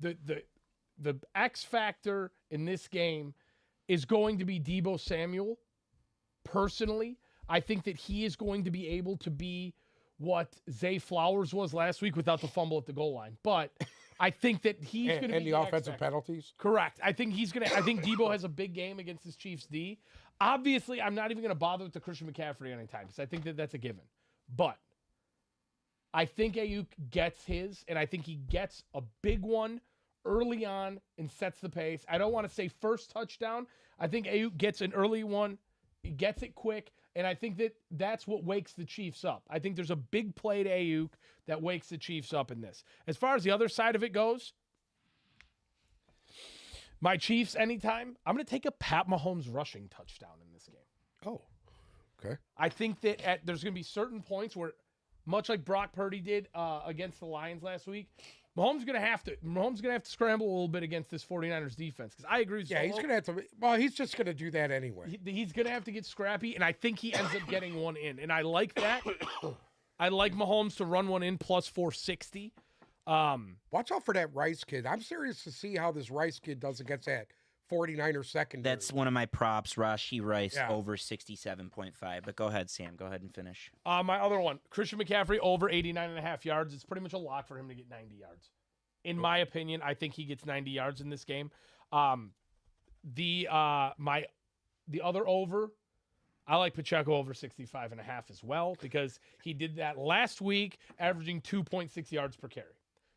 the X factor in this game is going to be Deebo Samuel. Personally, I think that he is going to be able to be what Zay Flowers was last week without the fumble at the goal line. But I think that he's going to be And the X offensive factor. penalties. Correct. I think Deebo has a big game against this Chiefs D. Obviously, I'm not even going to bother with the Christian McCaffrey anytime because I think that that's a given. But I think Ayuk gets his, and I think he gets a big one early on and sets the pace. I don't want to say first touchdown. I think Ayuk gets an early one. He gets it quick. And I think that's what wakes the Chiefs up. I think there's a big play to Ayuk that wakes the Chiefs up in this. As far as the other side of it goes, my Chiefs anytime, I'm going to take a Pat Mahomes rushing touchdown in this game. Oh, okay. I think that there's going to be certain points where, much like Brock Purdy did against the Lions last week, Mahomes going to have to scramble a little bit against this 49ers defense, because I agree with he's going to have to. Well, he's just going to do that anyway. He's going to have to get scrappy, and I think he ends up getting one in, and I like that. I like Mahomes to run one in plus 460. Watch out for that Rice kid. I'm serious to see how this Rice kid does against that 49er secondary. That's one of my props, Rashee Rice, over 67.5. But go ahead, Sam. Go ahead and finish. My other one, Christian McCaffrey, over 89.5 yards. It's pretty much a lock for him to get 90 yards. In my opinion, I think he gets 90 yards in this game. The other over, I like Pacheco over 65.5 as well, because he did that last week, averaging 2.6 yards per carry.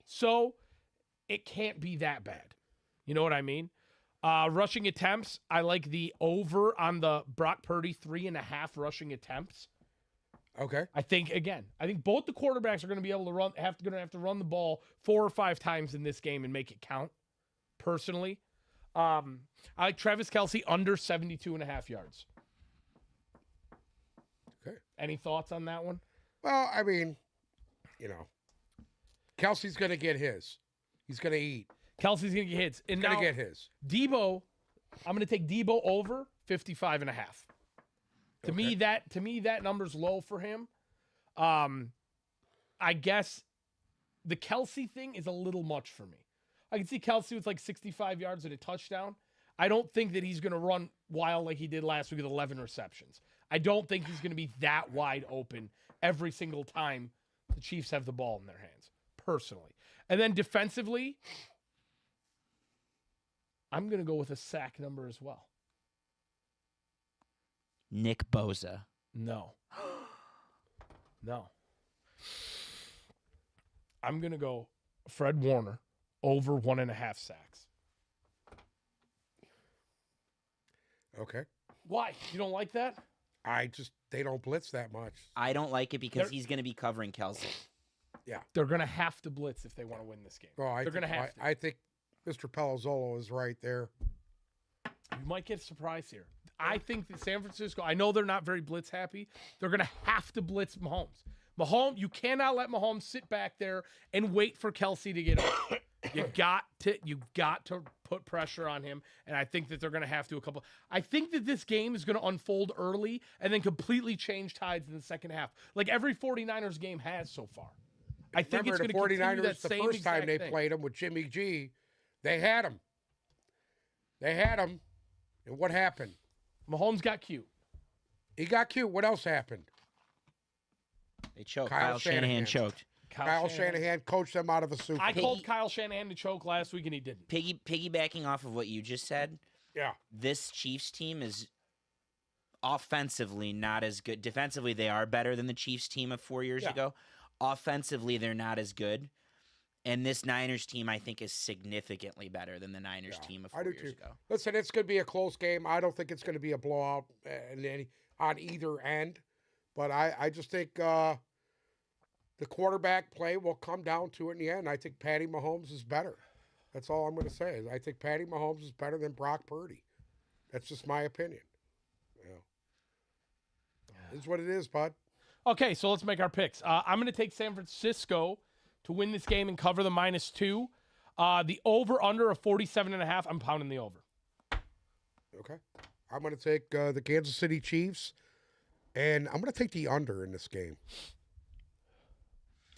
So it can't be that bad. You know what I mean? Rushing attempts, I like the over on the Brock Purdy 3.5 rushing attempts. Okay. I think both the quarterbacks are going to be able to run. Going to have to run the ball 4 or 5 times in this game and make it count. Personally, I like Travis Kelce under 72.5 yards. Okay. Any thoughts on that one? Well, I mean, Kelsey's going to get his. He's going to eat. Kelsey's going to get hits. And He's going to get his. Debo, I'm going to take Debo over 55.5. To me, that number's low for him. I guess the Kelce thing is a little much for me. I can see Kelce with like 65 yards and a touchdown. I don't think that he's going to run wild like he did last week with 11 receptions. I don't think he's going to be that wide open every single time the Chiefs have the ball in their hands, personally. And then defensively, I'm going to go with a sack number as well. Nick Bosa. No. No. I'm going to go Fred Warner over 1.5 sacks. Okay. Why? You don't like that? They don't blitz that much. I don't like it because he's going to be covering Kelsey. Yeah. They're going to have to blitz if they want to win this game. Well, They're going to have to. I think Mr. Palazzolo is right there. You might get a surprise here. I think that San Francisco, I know they're not very blitz happy. They're going to have to blitz Mahomes. You cannot let Mahomes sit back there and wait for Kelsey to get open. You got to put pressure on him, and I think that they're going to have to I think that this game is going to unfold early and then completely change tides in the second half, like every 49ers game has so far. I think Remember, it's going to continue that the same first time they thing. played him with Jimmy G, they had him. And what happened? Mahomes got cute. He got cute. What else happened? They choked. Kyle Kyle Shanahan Shanahan. choked. Kyle Shanahan coached them out of a Super I Bowl. called Kyle Shanahan to choke last week, and he didn't. Piggybacking off of what you just said, Yeah. this Chiefs team is offensively not as good. Defensively, they are better than the Chiefs team of 4 years ago. Offensively, they're not as good. And this Niners team, I think, is significantly better than the Niners team of 4 years ago. Listen, it's going to be a close game. I don't think it's going to be a blowout on either end. But I just think the quarterback play will come down to it in the end. I think Patty Mahomes is better. That's all I'm going to say. I think Patty Mahomes is better than Brock Purdy. That's just my opinion. It's what it is, bud. Okay, so let's make our picks. I'm going to take San Francisco to win this game and cover the -2. The over-under of 47.5, I'm pounding the over. Okay. I'm going to take the Kansas City Chiefs, and I'm going to take the under in this game.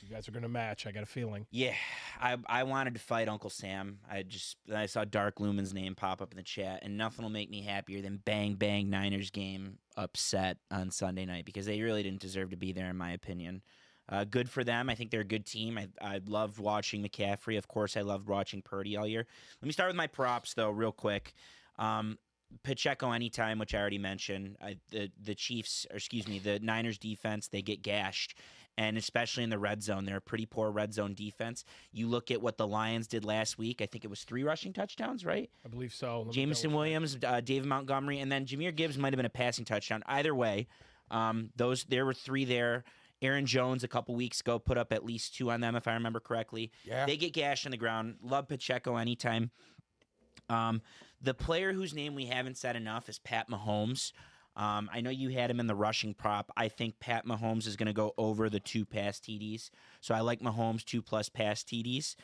You guys are going to match, I got a feeling. Yeah, I wanted to fight Uncle Sam. I saw Dark Lumen's name pop up in the chat, and nothing will make me happier than bang Niners game upset on Sunday night, because they really didn't deserve to be there, in my opinion. Good for them. I think they're a good team. I loved watching McCaffrey. Of course, I loved watching Purdy all year. Let me start with my props, though, real quick. Pacheco anytime, which I already mentioned. The Niners defense, they get gashed. and especially in the red zone. They're a pretty poor red zone defense. You look at what the Lions did last week. I think it was 3 rushing touchdowns, right? I believe so. Jameson Williams, David Montgomery, and then Jahmyr Gibbs might have been a passing touchdown. Either way, there were 3 there. Aaron Jones a couple weeks ago put up at least 2 on them, if I remember correctly. Yeah. They get gashed on the ground. Love Pacheco anytime. The player whose name we haven't said enough is Pat Mahomes. I know you had him in the rushing prop. I think Pat Mahomes is going to go over the 2 pass TDs. So I like Mahomes 2+ pass TDs.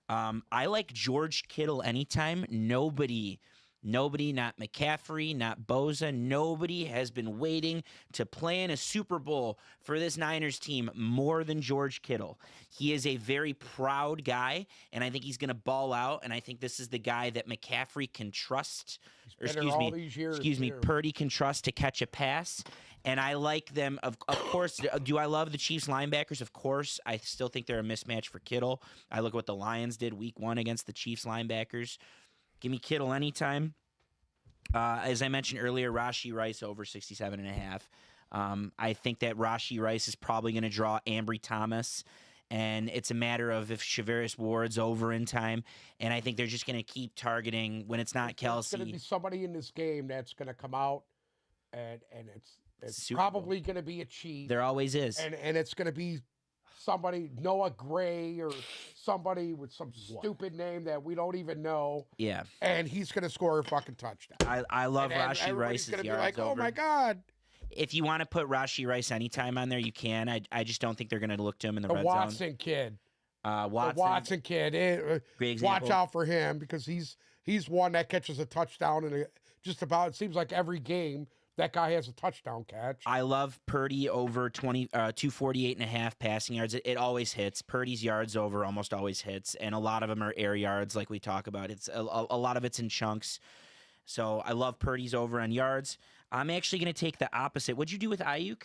I like George Kittle anytime. Nobody, not McCaffrey, not Bosa, nobody has been waiting to play in a Super Bowl for this Niners team more than George Kittle. He is a very proud guy, and I think he's going to ball out, and I think this is the guy that McCaffrey can trust, or excuse me, Purdy can trust to catch a pass. And I like them. Of course, do I love the Chiefs linebackers? Of course. I still think they're a mismatch for Kittle. I look at what the Lions did week 1 against the Chiefs linebackers. Give me Kittle anytime. As I mentioned earlier, Rashee Rice over 67.5. I think that Rashee Rice is probably going to draw Ambry Thomas, and it's a matter of if Charvarius Ward's over in time. And I think they're just going to keep targeting when it's not Kelsey. There's going to be somebody in this game that's going to come out, and it's Super probably going to be a Chief. There always is. And it's going to be somebody, Noah Gray, or somebody with some stupid name that we don't even know. Yeah. And he's going to score a fucking touchdown. I love Rashee Rice's going to be yards like, over. oh my God. If you want to put Rashee Rice anytime on there, you can. I just don't think they're going to look to him in the red Watson zone. kid. Watson. The Watson kid. Great example. Watch out for him because he's one that catches a touchdown in just about, it seems like every game. That guy has a touchdown catch. I love Purdy over 248.5 passing yards. It always hits. Purdy's yards over almost always hits, and a lot of them are air yards, like we talk about. It's a lot of it's in chunks. So I love Purdy's over on yards. I'm actually going to take the opposite. What'd you do with Ayuk?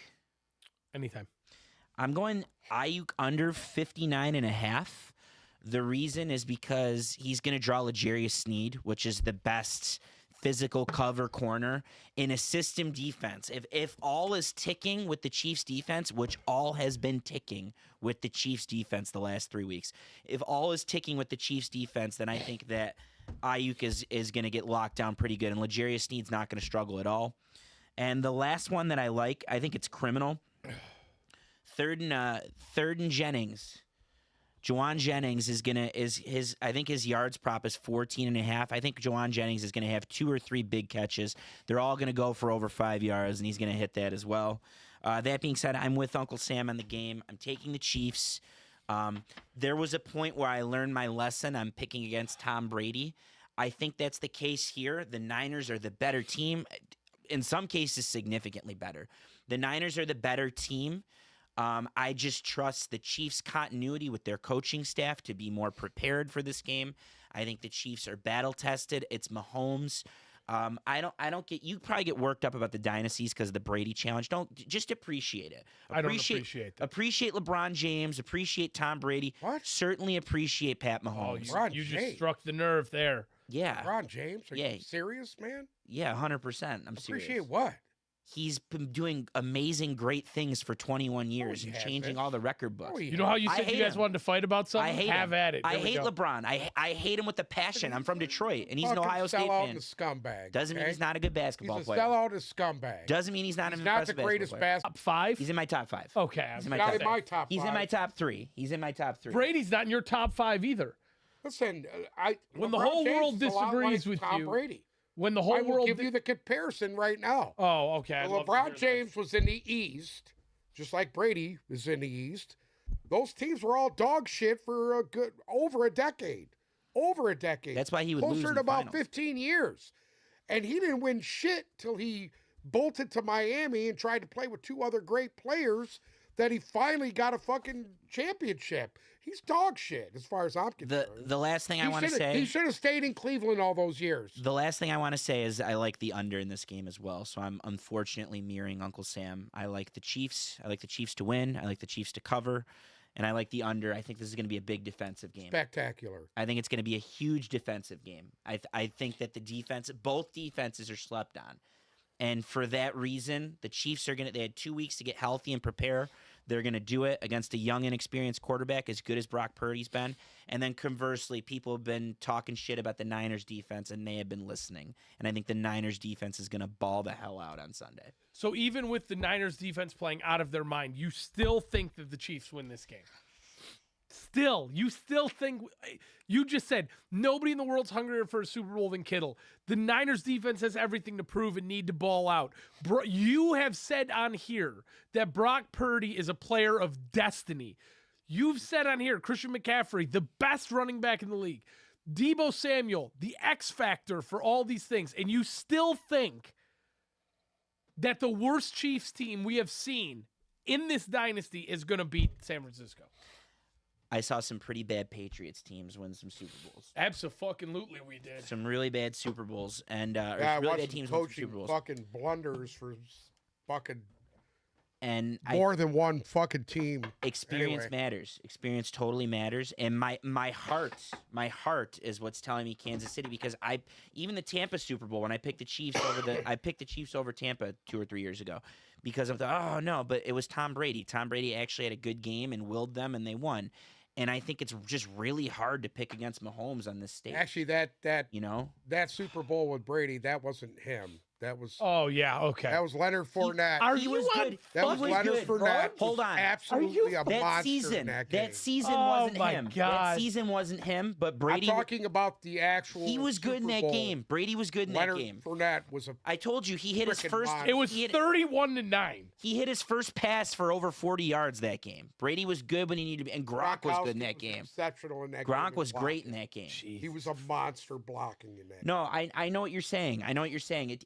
Anytime. I'm going Ayuk under 59.5. The reason is because he's going to draw L'Jarius Sneed, which is the best physical cover corner in a system defense. If all is ticking with the Chiefs defense, which all has been ticking with the Chiefs defense the last 3 weeks, if all is ticking with the Chiefs defense, then I think that Ayuk is going to get locked down pretty good, and L'Jarius Sneed's not going to struggle at all. And the last one that I like, I think it's criminal. Third and Jennings. Juwan Jennings I think his yards prop is 14.5. I think Juwan Jennings is going to have 2 or 3 big catches. They're all going to go for over 5 yards, and he's going to hit that as well. That being said, I'm with Uncle Sam on the game. I'm taking the Chiefs. There was a point where I learned my lesson. I'm picking against Tom Brady. I think that's the case here. The Niners are the better team. In some cases, significantly better. The Niners are the better team. I just trust the Chiefs' continuity with their coaching staff to be more prepared for this game. I think the Chiefs are battle tested. It's Mahomes. I don't get, you probably get worked up about the dynasties because of the Brady challenge. Don't, just appreciate it. I don't appreciate that. Appreciate LeBron James. Appreciate Tom Brady. What? Certainly appreciate Pat Mahomes. You just struck the nerve there. Yeah. LeBron James? Are you serious, man? Yeah, 100%. I'm serious. Appreciate what? He's been doing amazing, great things for 21 years and changing all the record books. You know how you said you guys wanted to fight about something? I hate Have him. at it. I hate LeBron. I hate him with a passion. I'm from Detroit, and he's an Ohio State sellout fan. and a scumbag. Doesn't mean he's not a good basketball He's a player. sellout and a scumbag. Doesn't mean he's not an He's not the impressive greatest basketball player. Top 5? He's in my top 5. Okay. He's Not in my top 5. He's in my top 3. He's in my top 3. Brady's not in your top 5 either. Listen, When the LeBron whole James world is a lot disagrees like with Tom you. Brady. When the whole I will world give you the comparison right now. Oh, okay. I'd love to hear LeBron this. James was in the East, just like Brady is in the East. Those teams were all dog shit for over a decade. Over a decade. That's why he would lose closer in to the about finals. 15 years. And he didn't win shit till he bolted to Miami and tried to play with 2 other great players that he finally got a fucking championship. He's dog shit as far as I'm concerned. The last thing I want to say. He should have stayed in Cleveland all those years. The last thing I want to say is I like the under in this game as well. So I'm unfortunately mirroring Uncle Sam. I like the Chiefs. I like the Chiefs to win. I like the Chiefs to cover. And I like the under. I think this is going to be a big defensive game. Spectacular. I think it's going to be a huge defensive game. I think that both defenses are slept on. And for that reason, the Chiefs they had 2 weeks to get healthy and prepare. They're going to do it against a young, inexperienced quarterback as good as Brock Purdy's been. And then conversely, people have been talking shit about the Niners defense, and they have been listening. And I think the Niners defense is going to ball the hell out on Sunday. So even with the Niners defense playing out of their mind, you still think that the Chiefs win this game? You still think, you just said nobody in the world's hungrier for a Super Bowl than Kittle. The Niners defense has everything to prove and need to ball out. You have said on here that Brock Purdy is a player of destiny. You've said on here, Christian McCaffrey, the best running back in the league. Deebo Samuel, the X factor for all these things. And you still think that the worst Chiefs team we have seen in this dynasty is going to beat San Francisco. I saw some pretty bad Patriots teams win some Super Bowls. Absolutely, we did. Some really bad Super Bowls and really bad teams win some Super Bowls. Fucking blunders for fucking and more than one fucking team. Experience matters. Experience totally matters. And my heart is what's telling me Kansas City, because even the Tampa Super Bowl, when I picked the Chiefs over Tampa 2 or 3 years ago because of but it was Tom Brady. Tom Brady actually had a good game and willed them, and they won. And I think it's just really hard to pick against Mahomes on this stage. Actually, that Super Bowl with Brady, that wasn't him. That was okay. That was Leonard Fournette. He was good. That was Leonard Fournette. Hold on. Absolutely a that monster season. in that game. That season wasn't my him. God. That season wasn't him. But Brady. I'm talking about the actual. He was good in that game. Brady was good in that game. Leonard Fournette was a. I told you he hit his first. monster. It was 31-9. He hit his first pass for over 40 yards that game. Brady was good when he needed to be, and Gronk was good in that game. Exceptional in that game. Gronk was great in that game. He was a monster blocking in that. No, I know what you're saying.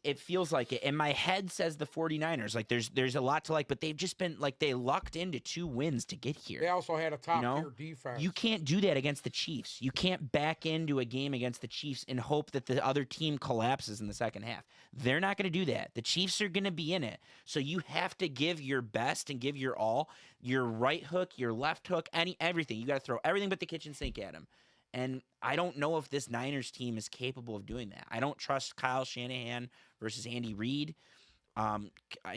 It feels like it. And my head says the 49ers. Like there's a lot to like, but they've just been like they lucked into 2 wins to get here. They also had a top tier defense. You can't do that against the Chiefs. You can't back into a game against the Chiefs and hope that the other team collapses in the second half. They're not going to do that. The Chiefs are going to be in it. So you have to give your best and give your all. Your right hook, your left hook, everything. You got to throw everything but the kitchen sink at them. And I don't know if this Niners team is capable of doing that. I don't trust Kyle Shanahan versus Andy Reid. I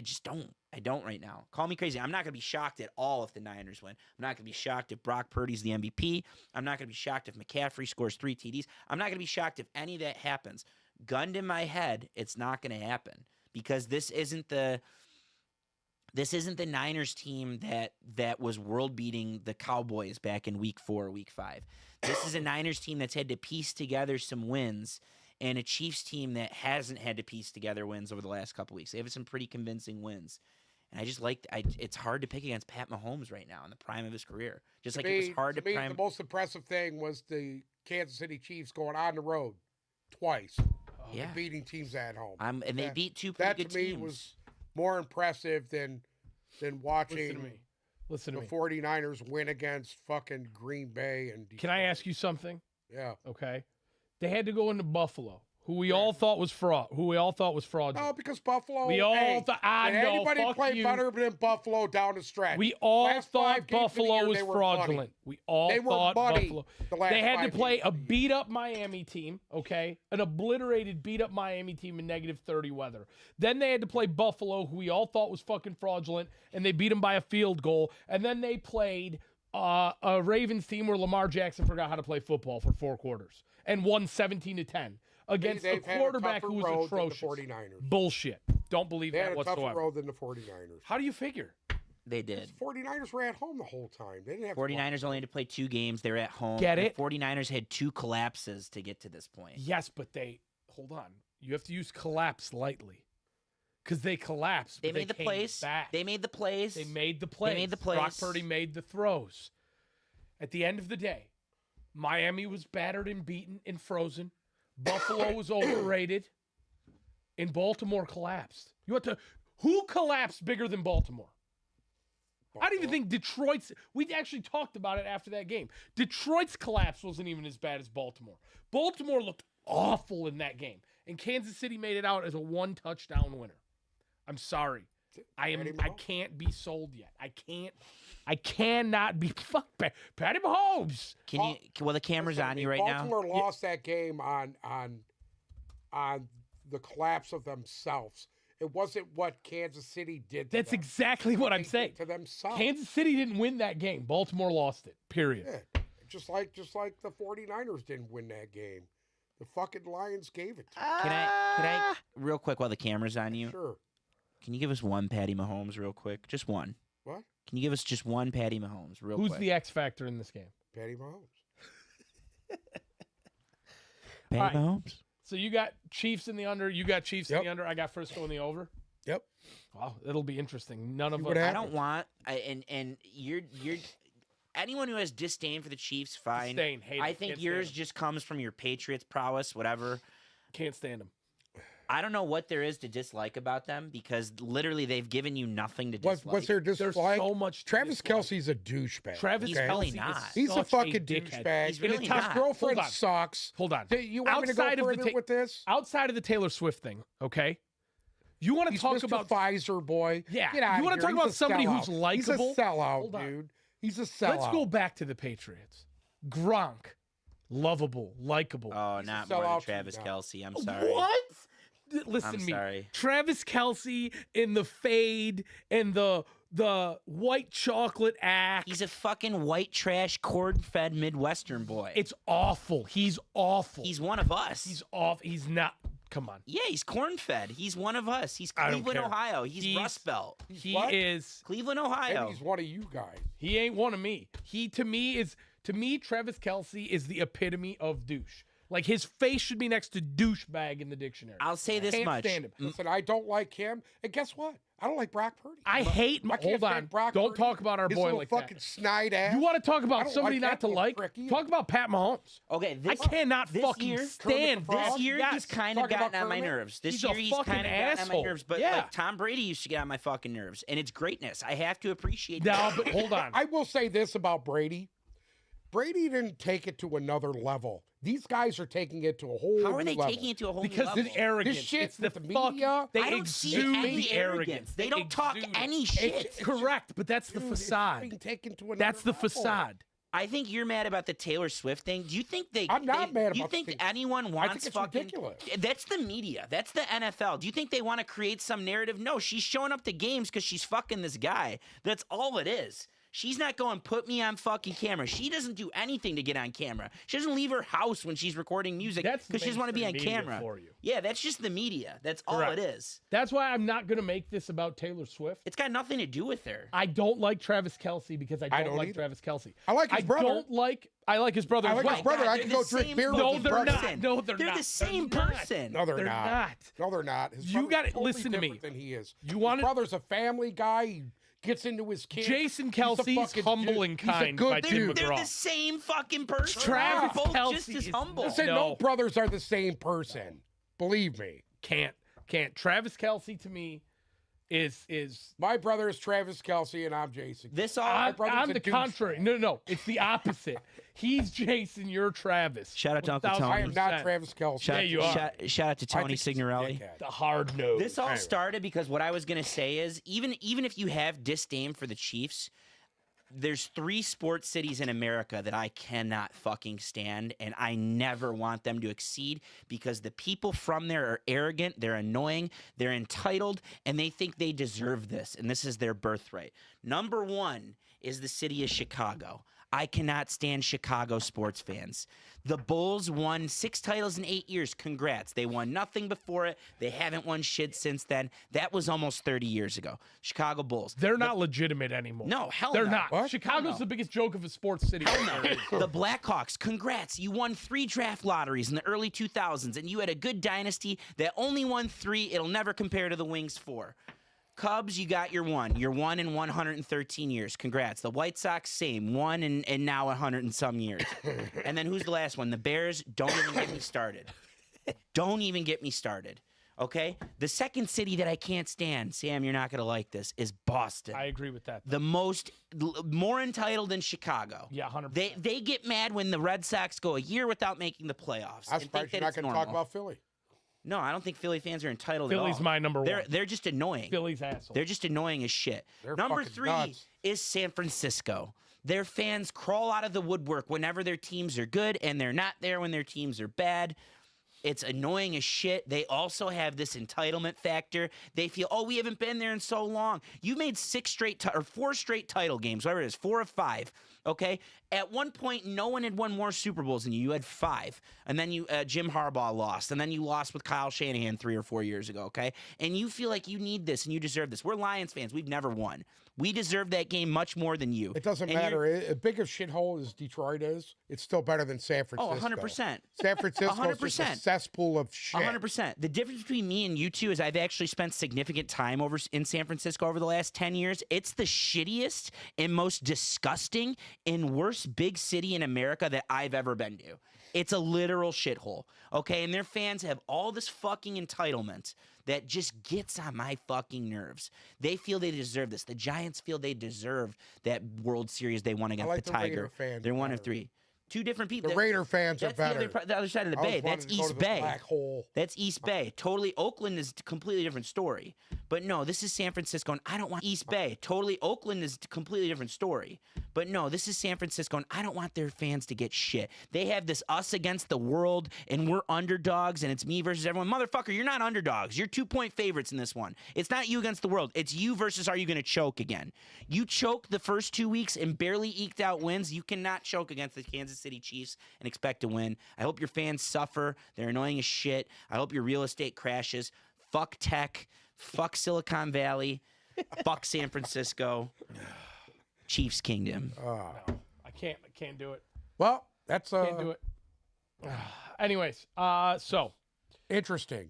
just don't. I don't right now. Call me crazy. I'm not going to be shocked at all if the Niners win. I'm not going to be shocked if Brock Purdy's the MVP. I'm not going to be shocked if McCaffrey scores 3 TDs. I'm not going to be shocked if any of that happens. Gunned in my head, it's not going to happen, because this isn't the Niners team that was world beating the Cowboys back in week 4 or week 5. This is a Niners team that's had to piece together some wins, and a Chiefs team that hasn't had to piece together wins over the last couple weeks. They have some pretty convincing wins. And I just it's hard to pick against Pat Mahomes right now in the prime of his career. Just like it was hard to prime. The most impressive thing was the Kansas City Chiefs going on the road twice. And beating teams at home. And they beat 2 pretty good teams. That to me was more impressive than watching Listen to me. 49ers win against fucking Green Bay and Detroit. Can I ask you something? Yeah. Okay. They had to go into Buffalo, who we all thought was fraudulent. No, because Buffalo. We all thought. Anybody played better than Buffalo down the stretch. We all thought Buffalo was fraudulent. We all thought Buffalo. They had to play a beat-up Miami team, okay? An obliterated, beat-up Miami team in -30 weather. Then they had to play Buffalo, who we all thought was fucking fraudulent, and they beat them by a field goal. And then they played a Ravens team where Lamar Jackson forgot how to play football for 4 quarters and won 17-10 against a quarterback who was atrocious. The 49ers. Bullshit. Don't believe that whatsoever. They had a tougher road than the 49ers. How do you figure? They did. The 49ers were at home the whole time. They didn't have 49ers only had to play 2 games. They were at home. Get it? The 49ers had 2 collapses to get to this point. Yes, but hold on. You have to use collapse lightly. Because they collapsed. They made the plays. They made the plays. They made the plays. Brock Purdy made the throws. At the end of the day, Miami was battered and beaten and frozen. Buffalo was overrated. And Baltimore collapsed. Who collapsed bigger than Baltimore? I don't even think Detroit's. We actually talked about it after that game. Detroit's collapse wasn't even as bad as Baltimore. Baltimore looked awful in that game. And Kansas City made it out as a 1-touchdown winner. I'm sorry. I can't be sold yet. I cannot be fucked by Patty Mahomes. The camera's on you right now. Baltimore lost that game on the collapse of themselves. It wasn't what Kansas City did to That's them. exactly what I'm They saying. did to themselves. Kansas City didn't win that game. Baltimore lost it. Period. Yeah. Just like the 49ers didn't win that game. The fucking Lions gave it to them. Can I, real quick, while the camera's on you, Sure. can you give us one Patty Mahomes real quick? Just one. What? Can you give us just one Patty Mahomes real Who's quick? the X factor in this game? Patty Mahomes. Patty All right. Mahomes? So you got Chiefs in the under. You got Chiefs in Yep. the under. I got Frisco in the over. Yep. Wow, it'll be interesting. None of See us. what I happens. don't want and you're anyone who has disdain for the Chiefs, fine. Disdain, hate I it, think can't yours stand just comes from your Patriots prowess, whatever. Can't stand them. I don't know what there is to dislike about them because literally they've given you nothing to What's dislike. there There's dislike? so much. Travis dislike. Kelsey's a douchebag. Travis He's okay? really Kelce not. is He's a such fucking dickhead. douchebag. He's And really it His tops- not. girlfriend Hold on. sucks. Hold on. You want me to go Outside of the further with this? Outside of the Taylor Swift thing, okay? You want to He's talk Mr. about Pfizer boy. Yeah. Get out You of wanna here. talk He's about a somebody who's sellout. likable? He's a sellout, Hold on. dude. He's a sellout. Let's go back to the Patriots. Gronk, lovable, likable. Oh, He's a not more than sellout too Travis now. Kelsey. I'm sorry. What? Listen I'm to me. sorry. Travis Kelsey in the fade and the white chocolate act. He's a fucking white trash, corn-fed Midwestern boy. It's awful. He's awful. He's one of us. He's off. He's not. Come on. Yeah, he's corn-fed. He's one of us. He's I don't Cleveland, care. Ohio. He's Rust Belt. He what? is. Cleveland, Maybe Ohio. he's one of you guys. He ain't one of me. He to me Travis Kelsey is the epitome of douche. Like his face should be next to douchebag in the dictionary. I'll say this Can't much. stand him. Listen, I don't like him. And guess what? I don't like Brock Purdy. I hate. I can't Hold stand on. Brock Don't Purdy. talk about our His boy little like fucking that. snide ass. You want to talk I about don't somebody like not that to little like? prick either. Talk about Pat Mahomes. Okay, I cannot this fucking year, stand Kermit the This Frog? year, Yes. he's kind of Talking gotten about on my Kermit? nerves. This He's a year, he's fucking kind of gotten on my asshole. nerves. But Yeah. like Tom Brady used to get on my fucking nerves, and it's greatness. I have to appreciate No, that. but hold on. I will say this about Brady. Brady didn't take it to another level. These guys are taking it to a whole How are new they level. taking it to a whole Because new the level? arrogance. This shit it's the, with the fuck- media, They I don't see exude any the arrogance. They don't talk exude any it. shit. It's correct, but that's the Dude, it's facade. being taken to another That's the level. facade. I think you're mad about the Taylor Swift thing. Do you think they? I'm not they- mad Do you about think the thing. anyone wants it's fucking? ridiculous. That's the media. That's the NFL. Do you think they want to create some narrative? No, she's showing up to games because she's fucking this guy. That's all it is. She's not going, put me on fucking camera. She doesn't do anything to get on camera. She doesn't leave her house when she's recording music That's because she doesn't want to be on mainstream media camera. for you. Yeah, that's just the media. That's all Correct. it is. That's why I'm not going to make this about Taylor Swift. It's got nothing to do with her. I don't like Travis Kelsey because I don't, don't like either. Travis Kelsey. I like his brother. I like his brother I as like well. his brother. I they're can the go drink same beer with No, his they're brother. not. No, they're They're not. the same They're not. person. No, they're They're not. not. No, they're not. His You brother's gotta totally listen to me. different Than he is. You His wanna- brother's a family guy. He gets into his kids. Jason He's a Kelsey's fucking humble dude. and He's a kind good by Tim dude. They're McGraw. the same fucking person. Travis They're both Kelce just as is humble. Listen, No. no brothers are the same person. Believe me. Can't. Travis Kelsey to me is My brother is Travis Kelsey, and I'm Jason. This all. on, brother's on a the douchebag. contrary. No. It's the opposite. He's Jason, you're Travis. Shout out to Uncle 1000%. Tony. I am not Travis Kelsey. Yeah, you are. Shout out to I Tony think he's a Signorelli. dickhead. The hard nose. This all Anyway. started because what I was gonna say is even if you have disdain for the Chiefs, there's 3 sports cities in America that I cannot fucking stand, and I never want them to exceed because the people from there are arrogant, they're annoying, they're entitled, and they think they deserve this, and this is their birthright. Number 1 is the city of Chicago. I cannot stand Chicago sports fans. The Bulls won 6 titles in 8 years. Congrats. They won nothing before it. They haven't won shit since then. That was almost 30 years ago. Chicago Bulls. They're not legitimate anymore. No, hell They're no. not. What? Chicago's Hell no. the biggest joke of a sports city. The Blackhawks, congrats. You won 3 draft lotteries in the early 2000s, and you had a good dynasty that only won 3. It'll never compare to the Wings 4. Cubs, you got your 1. You're 1 in 113 years. Congrats. The White Sox, same. 1 and now 100 and some years. And then who's the last one? The Bears, don't even get me started. Don't even get me started. Okay? The second city that I can't stand, Sam, you're not going to like this, is Boston. I agree with that. The more entitled than Chicago. Yeah, 100%. They get mad when the Red Sox go a year without making the playoffs. I'm and think surprised that you're not it's going to normal. talk about Philly. No, I don't think Philly fans are entitled Philly's at all. my number 1. They're just annoying. Philly's asshole. They're just annoying as shit. They're Number fucking 3 nuts. is San Francisco. Their fans crawl out of the woodwork whenever their teams are good, and they're not there when their teams are bad. It's annoying as shit. They also have this entitlement factor. They feel, oh, we haven't been there in so long. You made 4 straight title games, whatever it is, 4 of 5. Okay. At one point, no one had won more Super Bowls than you. You had 5, and then Jim Harbaugh lost, and then you lost with Kyle Shanahan 3 or 4 years ago. Okay, and you feel like you need this and you deserve this. We're Lions fans. We've never won. We deserve that game much more than you. It doesn't matter. As big a shithole as Detroit is, it's still better than San Francisco. Oh, 100%. San Francisco is just a cesspool of shit. 100%. The difference between me and you two is I've actually spent significant time over in San Francisco over the last 10 years. It's the shittiest and most disgusting and worst big city in America that I've ever been to. It's a literal shithole, okay? And their fans have all this fucking entitlement that just gets on my fucking nerves. They feel they deserve this. The Giants feel they deserve that World Series they won against the Tiger. They're 1 of 3. 2 different people. The Raider fans are better. The other side of the bay. That's East Bay. Black hole. That's East Bay. Totally. Oakland is a completely different story. But no, this is San Francisco, and I don't want East Bay. Totally. Oakland is a completely different story. But no, this is San Francisco, and I don't want their fans to get shit. They have this us against the world, and we're underdogs, and it's me versus everyone. Motherfucker, you're not underdogs. You're 2-point favorites in this one. It's not you against the world. It's you versus are you going to choke again. You choked the first 2 weeks and barely eked out wins. You cannot choke against the Kansas City Chiefs and expect to win. I hope your fans suffer. They're annoying as shit. I hope your real estate crashes. Fuck tech. Fuck Silicon Valley. Fuck San Francisco. Chiefs Kingdom. No, I can't do it. Well, that's Can't do it. Anyways, so interesting.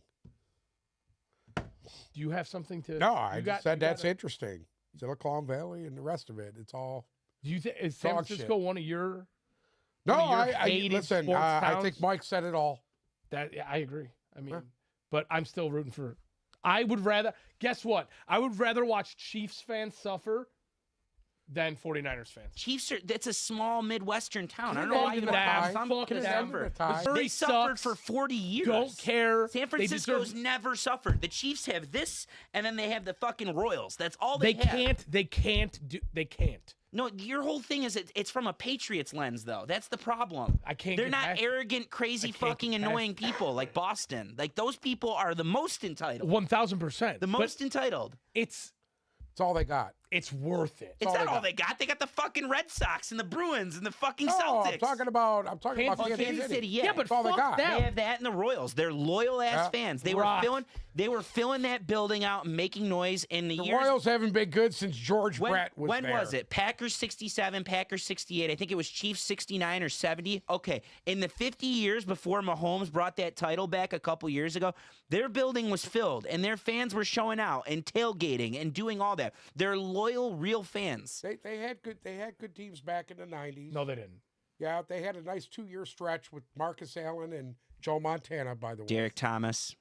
do you have something to? No, I just said that's interesting. Silicon Valley and the rest of it. It's all. Do you think is San Francisco one of your? No, I listen. I think Mike said it all. I agree. I mean, but I'm still rooting for. I would rather. Guess what? I would rather watch Chiefs fans suffer than 49ers fans. Chiefs are. That's a small Midwestern town. I don't Fuck know why you them. don't have Fuck some them. suffer. They suffered for 40 years. Don't care. San Francisco's never suffered. The Chiefs have this, and then they have the fucking Royals. That's all they have. They can't. No, your whole thing is it's from a Patriots lens, though. That's the problem. I can't. They're not arrogant, crazy, fucking annoying people like Boston. Like those people are the most entitled. 1,000%. The most entitled. It's all they got. It's worth it. It's not all they got. They got the fucking Red Sox and the Bruins and the fucking No, Celtics. I'm talking about Kansas City. Yeah, but all they got. They have that and the Royals. They're loyal ass fans. They were filling that building out and making noise in the years. Royals haven't been good since George Brett was when there. When was it? Packers 67, Packers 68. I think it was Chiefs 69 or 70. Okay, in the 50 years before Mahomes brought that title back a couple years ago, their building was filled and their fans were showing out and tailgating and doing all that. They're loyal, real fans. They had good teams back in the 90s. No, they didn't. Yeah, they had a nice 2-year stretch with Marcus Allen and Joe Montana, by the way. Derek Thomas.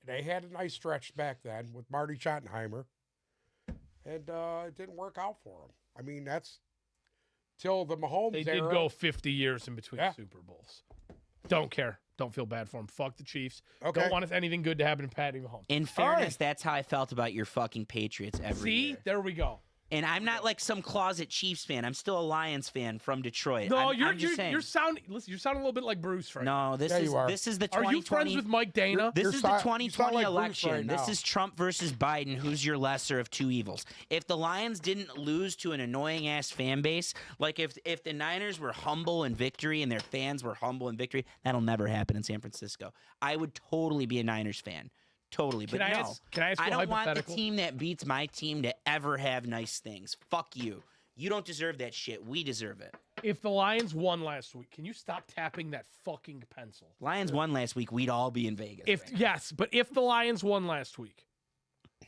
They had a nice stretch back then with Marty Schottenheimer, and it didn't work out for them. I mean, that's till the Mahomes They era. did go 50 years in between Super Bowls. Don't care. Don't feel bad for them. Fuck the Chiefs. Okay. Don't want anything good to happen to Patty Mahomes. In fairness, that's how I felt about your fucking Patriots every year. See? There we go. And I'm not like some closet Chiefs fan. I'm still a Lions fan from Detroit. No, I'm just saying. you're sounding a little bit like Bruce right now. No, this is the 2020. Are you friends with Mike Dana? This is the you 2020 sound like Bruce election. right This now. is Trump versus Biden. Who's your lesser of two evils? If the Lions didn't lose to an annoying ass fan base, like if the Niners were humble in victory and their fans were humble in victory, that'll never happen in San Francisco. I would totally be a Niners fan. Totally, but Can I ask I you a don't want the hypothetical? team that beats my team to ever have nice things. Fuck you. You don't deserve that shit. We deserve it. If the Lions won last week, can you stop tapping that fucking pencil? Lions won last week. We'd all be in Vegas. Yes, but if the Lions won last week,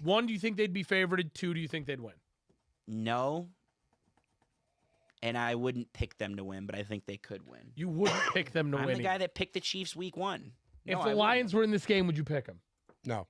1, do you think they'd be favorited? 2, do you think they'd win? No. And I wouldn't pick them to win, but I think they could win. You wouldn't pick them to I'm win. the guy that picked the Chiefs week 1. If the Lions were in this game, would you pick them? No.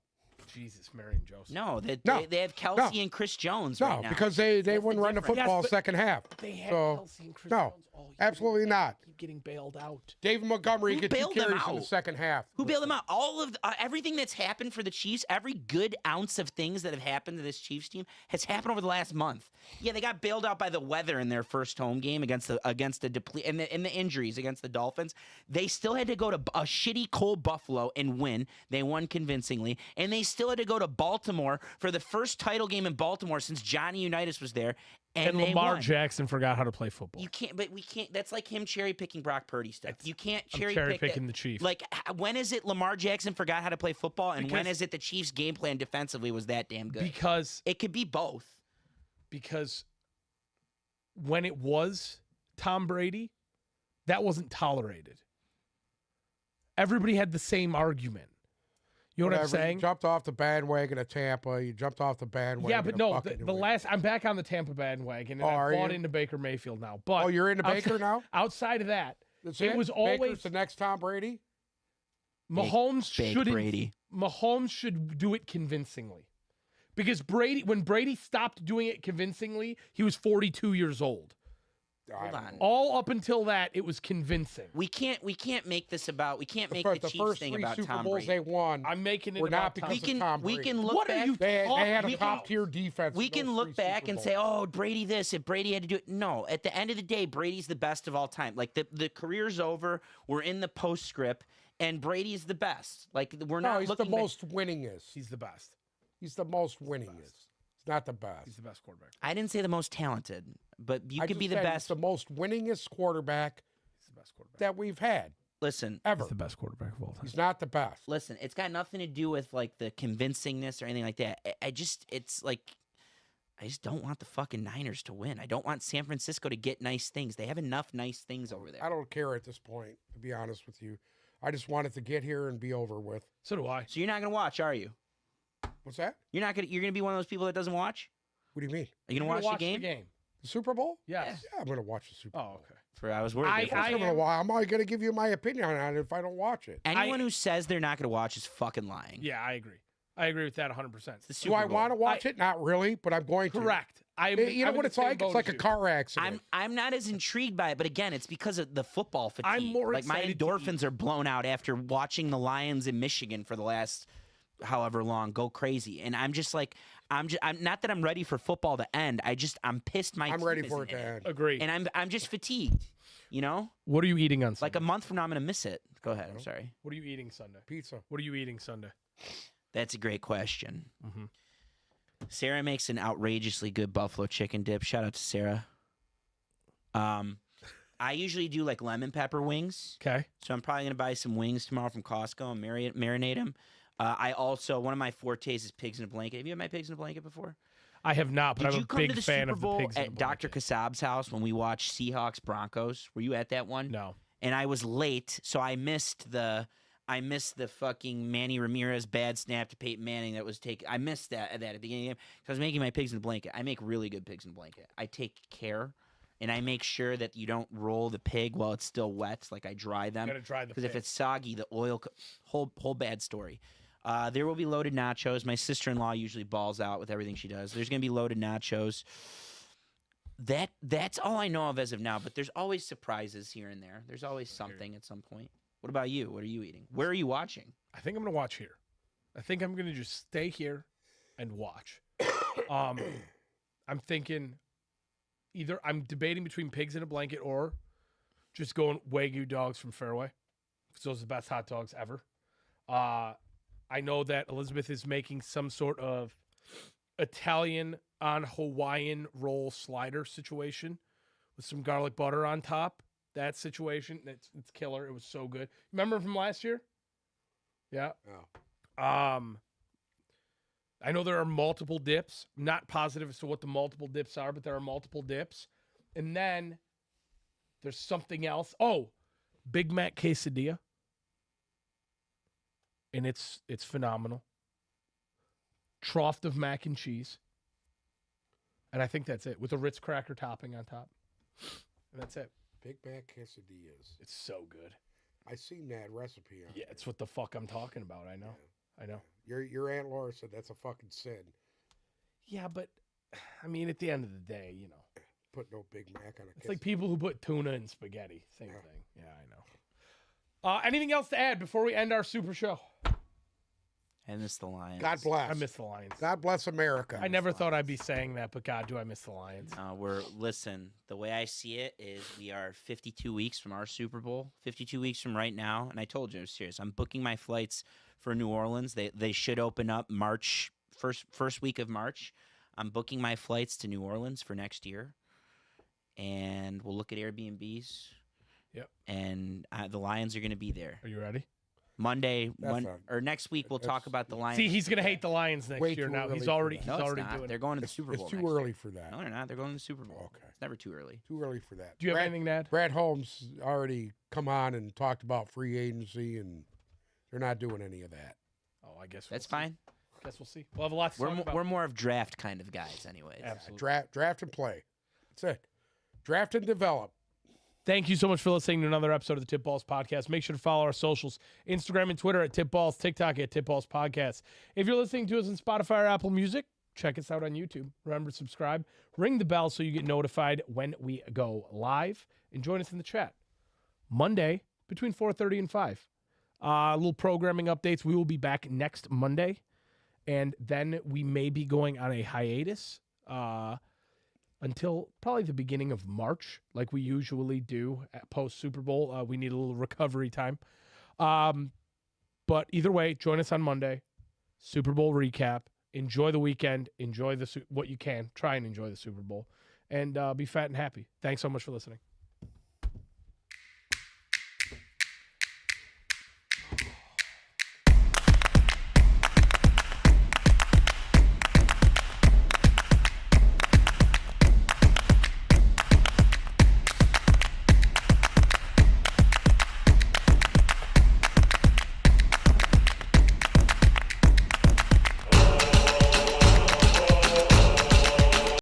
Jesus, Mary and Joseph. No, No. they have Kelsey and Chris Jones right now. because they wouldn't run the difference. football Yes, but second half. They had So, Kelsey and Chris no, Jones all year. absolutely not. Keep getting bailed out. David Montgomery Who get 2 bailed them carries in the out? second half. Who bailed them out? All of everything that's happened for the Chiefs, every good ounce of things that have happened to this Chiefs team has happened over the last month. Yeah, they got bailed out by the weather in their first home game against the and the injuries against the Dolphins. They still had to go to a shitty cold Buffalo and win. They won convincingly, and they still had to go to Baltimore for the first title game in Baltimore since Johnny Unitas was there. And they Lamar won. Jackson forgot how to play football. You can't, but we can't. That's like him cherry picking Brock Purdy stuff. You can't I'm cherry cherry pick picking the Chiefs. Like, when is it Lamar Jackson forgot how to play football, and when Because- is it the Chiefs' game plan defensively was that damn good? because It could be both. when it was Tom Brady, that wasn't tolerated. Everybody had the same argument. You know what I'm Whatever, saying? You jumped off the bandwagon of Tampa. You jumped off the bandwagon. Yeah, but of no, fucking the New England. last I'm back on the Tampa bandwagon, and Oh, I are bought you? into Baker Mayfield now. But Oh, you're into Baker outside- now? Outside of that, That's it was Baker's always the next Tom Brady? Mahomes Big shouldn't. Brady. Mahomes should do it convincingly, because when Brady stopped doing it convincingly, he was 42 years old. Hold on. All up until that, it was convincing. We can't make this about. We can't make The the Chiefs first thing 3 about Super Tom Bowls Brady. they won I'm making it were not about because we Tom. of can Tom we Brady. can look What back. are you They had talking a about? top-tier defense. We in can those look 3 back Super and Bowls. say, "Oh, Brady this, if Brady had to do it." No, at the end of the day, Brady's the best of all time. Like the career's over. We're in the postscript, and Brady's the best. Like we're No, not he's the looking back. most winningest. He's the best. He's the most winningest. He's not the best. He's the best quarterback. I didn't say the most talented, but you I could just be the said best. He's the most winningest quarterback He's the best quarterback. that we've had Listen, ever. He's the best quarterback of all time. He's not the best. listen. It's got nothing to do with like the convincingness or anything like that. It's like, I just don't want the fucking Niners to win. I don't want San Francisco to get nice things. They have enough nice things over there. I don't care at this point, to be honest with you. I just want it to get here and be over with. So do I. So you're not gonna watch, are you? What's that? You're gonna be one of those people that doesn't watch. What do you mean? Are you gonna You're watch the game? The Super Bowl? Yes. Yeah, I'm going to watch the Super Bowl. Oh, okay. I was worried. I- there for a I second. I'm am- going to give you my opinion on it if I don't watch it. Anyone who says they're not gonna watch is fucking lying. Yeah, I agree. I agree with that 100%. It's the Do I Super Bowl. want to watch it? Not really, but I'm going to. Correct. You know what it's like? It's like a car accident. I'm not as intrigued by it, but again, it's because of the football fatigue. I'm more like my excited to endorphins are blown out after watching the Lions in Michigan for the last however long go crazy, and I'm just like, I'm not that I'm ready for football to end. I'm pissed. I'm ready for it to end. Agree. and I'm just fatigued. You know, What are you eating on Sunday? like a month from now, I'm gonna miss it. Go ahead. I'm sorry. What are you eating Sunday? Pizza. What are you eating Sunday? That's a great question. Mm-hmm. Sarah makes an outrageously good buffalo chicken dip. Shout out to Sarah. I usually do like lemon pepper wings. Okay. So I'm probably gonna buy some wings tomorrow from Costco and marinate them. I also, one of my fortes is pigs in a blanket. Have you had my pigs in a blanket before? I have not, but Did I'm you a come big to the fan Super of the Bowl pigs in at the Dr. blanket. Kassab's house when we watched Seahawks Broncos? Were you at that one? No. And I was late, so I missed the fucking Manny Ramirez bad snap to Peyton Manning that was taken. I missed that at the beginning of the game because I was making my pigs in a blanket. I make really good pigs in a blanket. I take care, and I make sure that you don't roll the pig while it's still wet. Like I dry them. Gotta dry the Because if pig. it's soggy, the oil whole bad story. There will be loaded nachos. My sister-in-law usually balls out with everything she does. There's gonna be loaded nachos. That's all I know of as of now. But there's always surprises here and there. There's always something at some point. What about you? What are you eating? Where are you watching? I think I'm gonna watch here. I think I'm gonna just stay here and watch. I'm thinking either I'm debating between pigs in a blanket or just going Wagyu dogs from Fairway. 'Cause those are the best hot dogs ever. I know that Elizabeth is making some sort of Italian on Hawaiian roll slider situation with some garlic butter on top. That situation, it's killer. It was so good. Remember from last year? Yeah. Oh. I know there are multiple dips. I'm not positive as to what the multiple dips are, but there are multiple dips. And then there's something else. Oh, Big Mac quesadilla. And it's phenomenal. Trough of mac and cheese. And I think that's it. With a Ritz cracker topping on top. And that's it. Big Mac quesadillas. It's so good. I seen that recipe on Yeah, it's what the fuck I'm talking about. I know. I know. Your Aunt Laura said that's a fucking sin. Yeah, but I mean, at the end of the day, Put no Big Mac on a it's like people who put tuna in spaghetti. Same thing. Yeah, I know. Anything else to add before we end our super show? I miss the Lions. God bless. I miss the Lions. God bless America. I never thought I'd be saying that, but God, do I miss the Lions. Listen, the way I see it is we are 52 weeks from our Super Bowl, 52 weeks from right now. And I told you, I was serious. I'm booking my flights for New Orleans. They should open up first week of March. I'm booking my flights to New Orleans for next year. And we'll look at Airbnbs. Yep. And the Lions are going to be there. Are you ready? Monday or next week we'll talk about the Lions. See, he's gonna hate the Lions next year. Now he's already No, it's not. doing They're it. going to the Super Bowl. It's too next early year. for that. No, they're not. They're going to the Super Bowl. Okay. It's never too early. Too early for that. Do you have anything to add? Brad Holmes already come on and talked about free agency, and they're not doing any of that. Oh, I guess That's we'll see. fine. Guess we'll see. We'll have a lot to talk about. We're more of draft kind of guys, anyways. Absolutely. Draft and play. That's it. Draft and develop. Thank you so much for listening to another episode of the Tip Balls Podcast. Make sure to follow our socials, Instagram and Twitter at Tip Balls, TikTok at Tip Balls Podcast. If you're listening to us on Spotify or Apple Music, check us out on YouTube. Remember to subscribe, ring the bell so you get notified when we go live, and join us in the chat. Monday between 4:30 and 5. Little programming updates. We will be back next Monday, and then we may be going on a hiatus until probably the beginning of March, like we usually do at post Super Bowl. We need a little recovery time. But either way, join us on Monday. Super Bowl recap. Enjoy the weekend. Enjoy what you can. Try and enjoy the Super Bowl. And be fat and happy. Thanks so much for listening.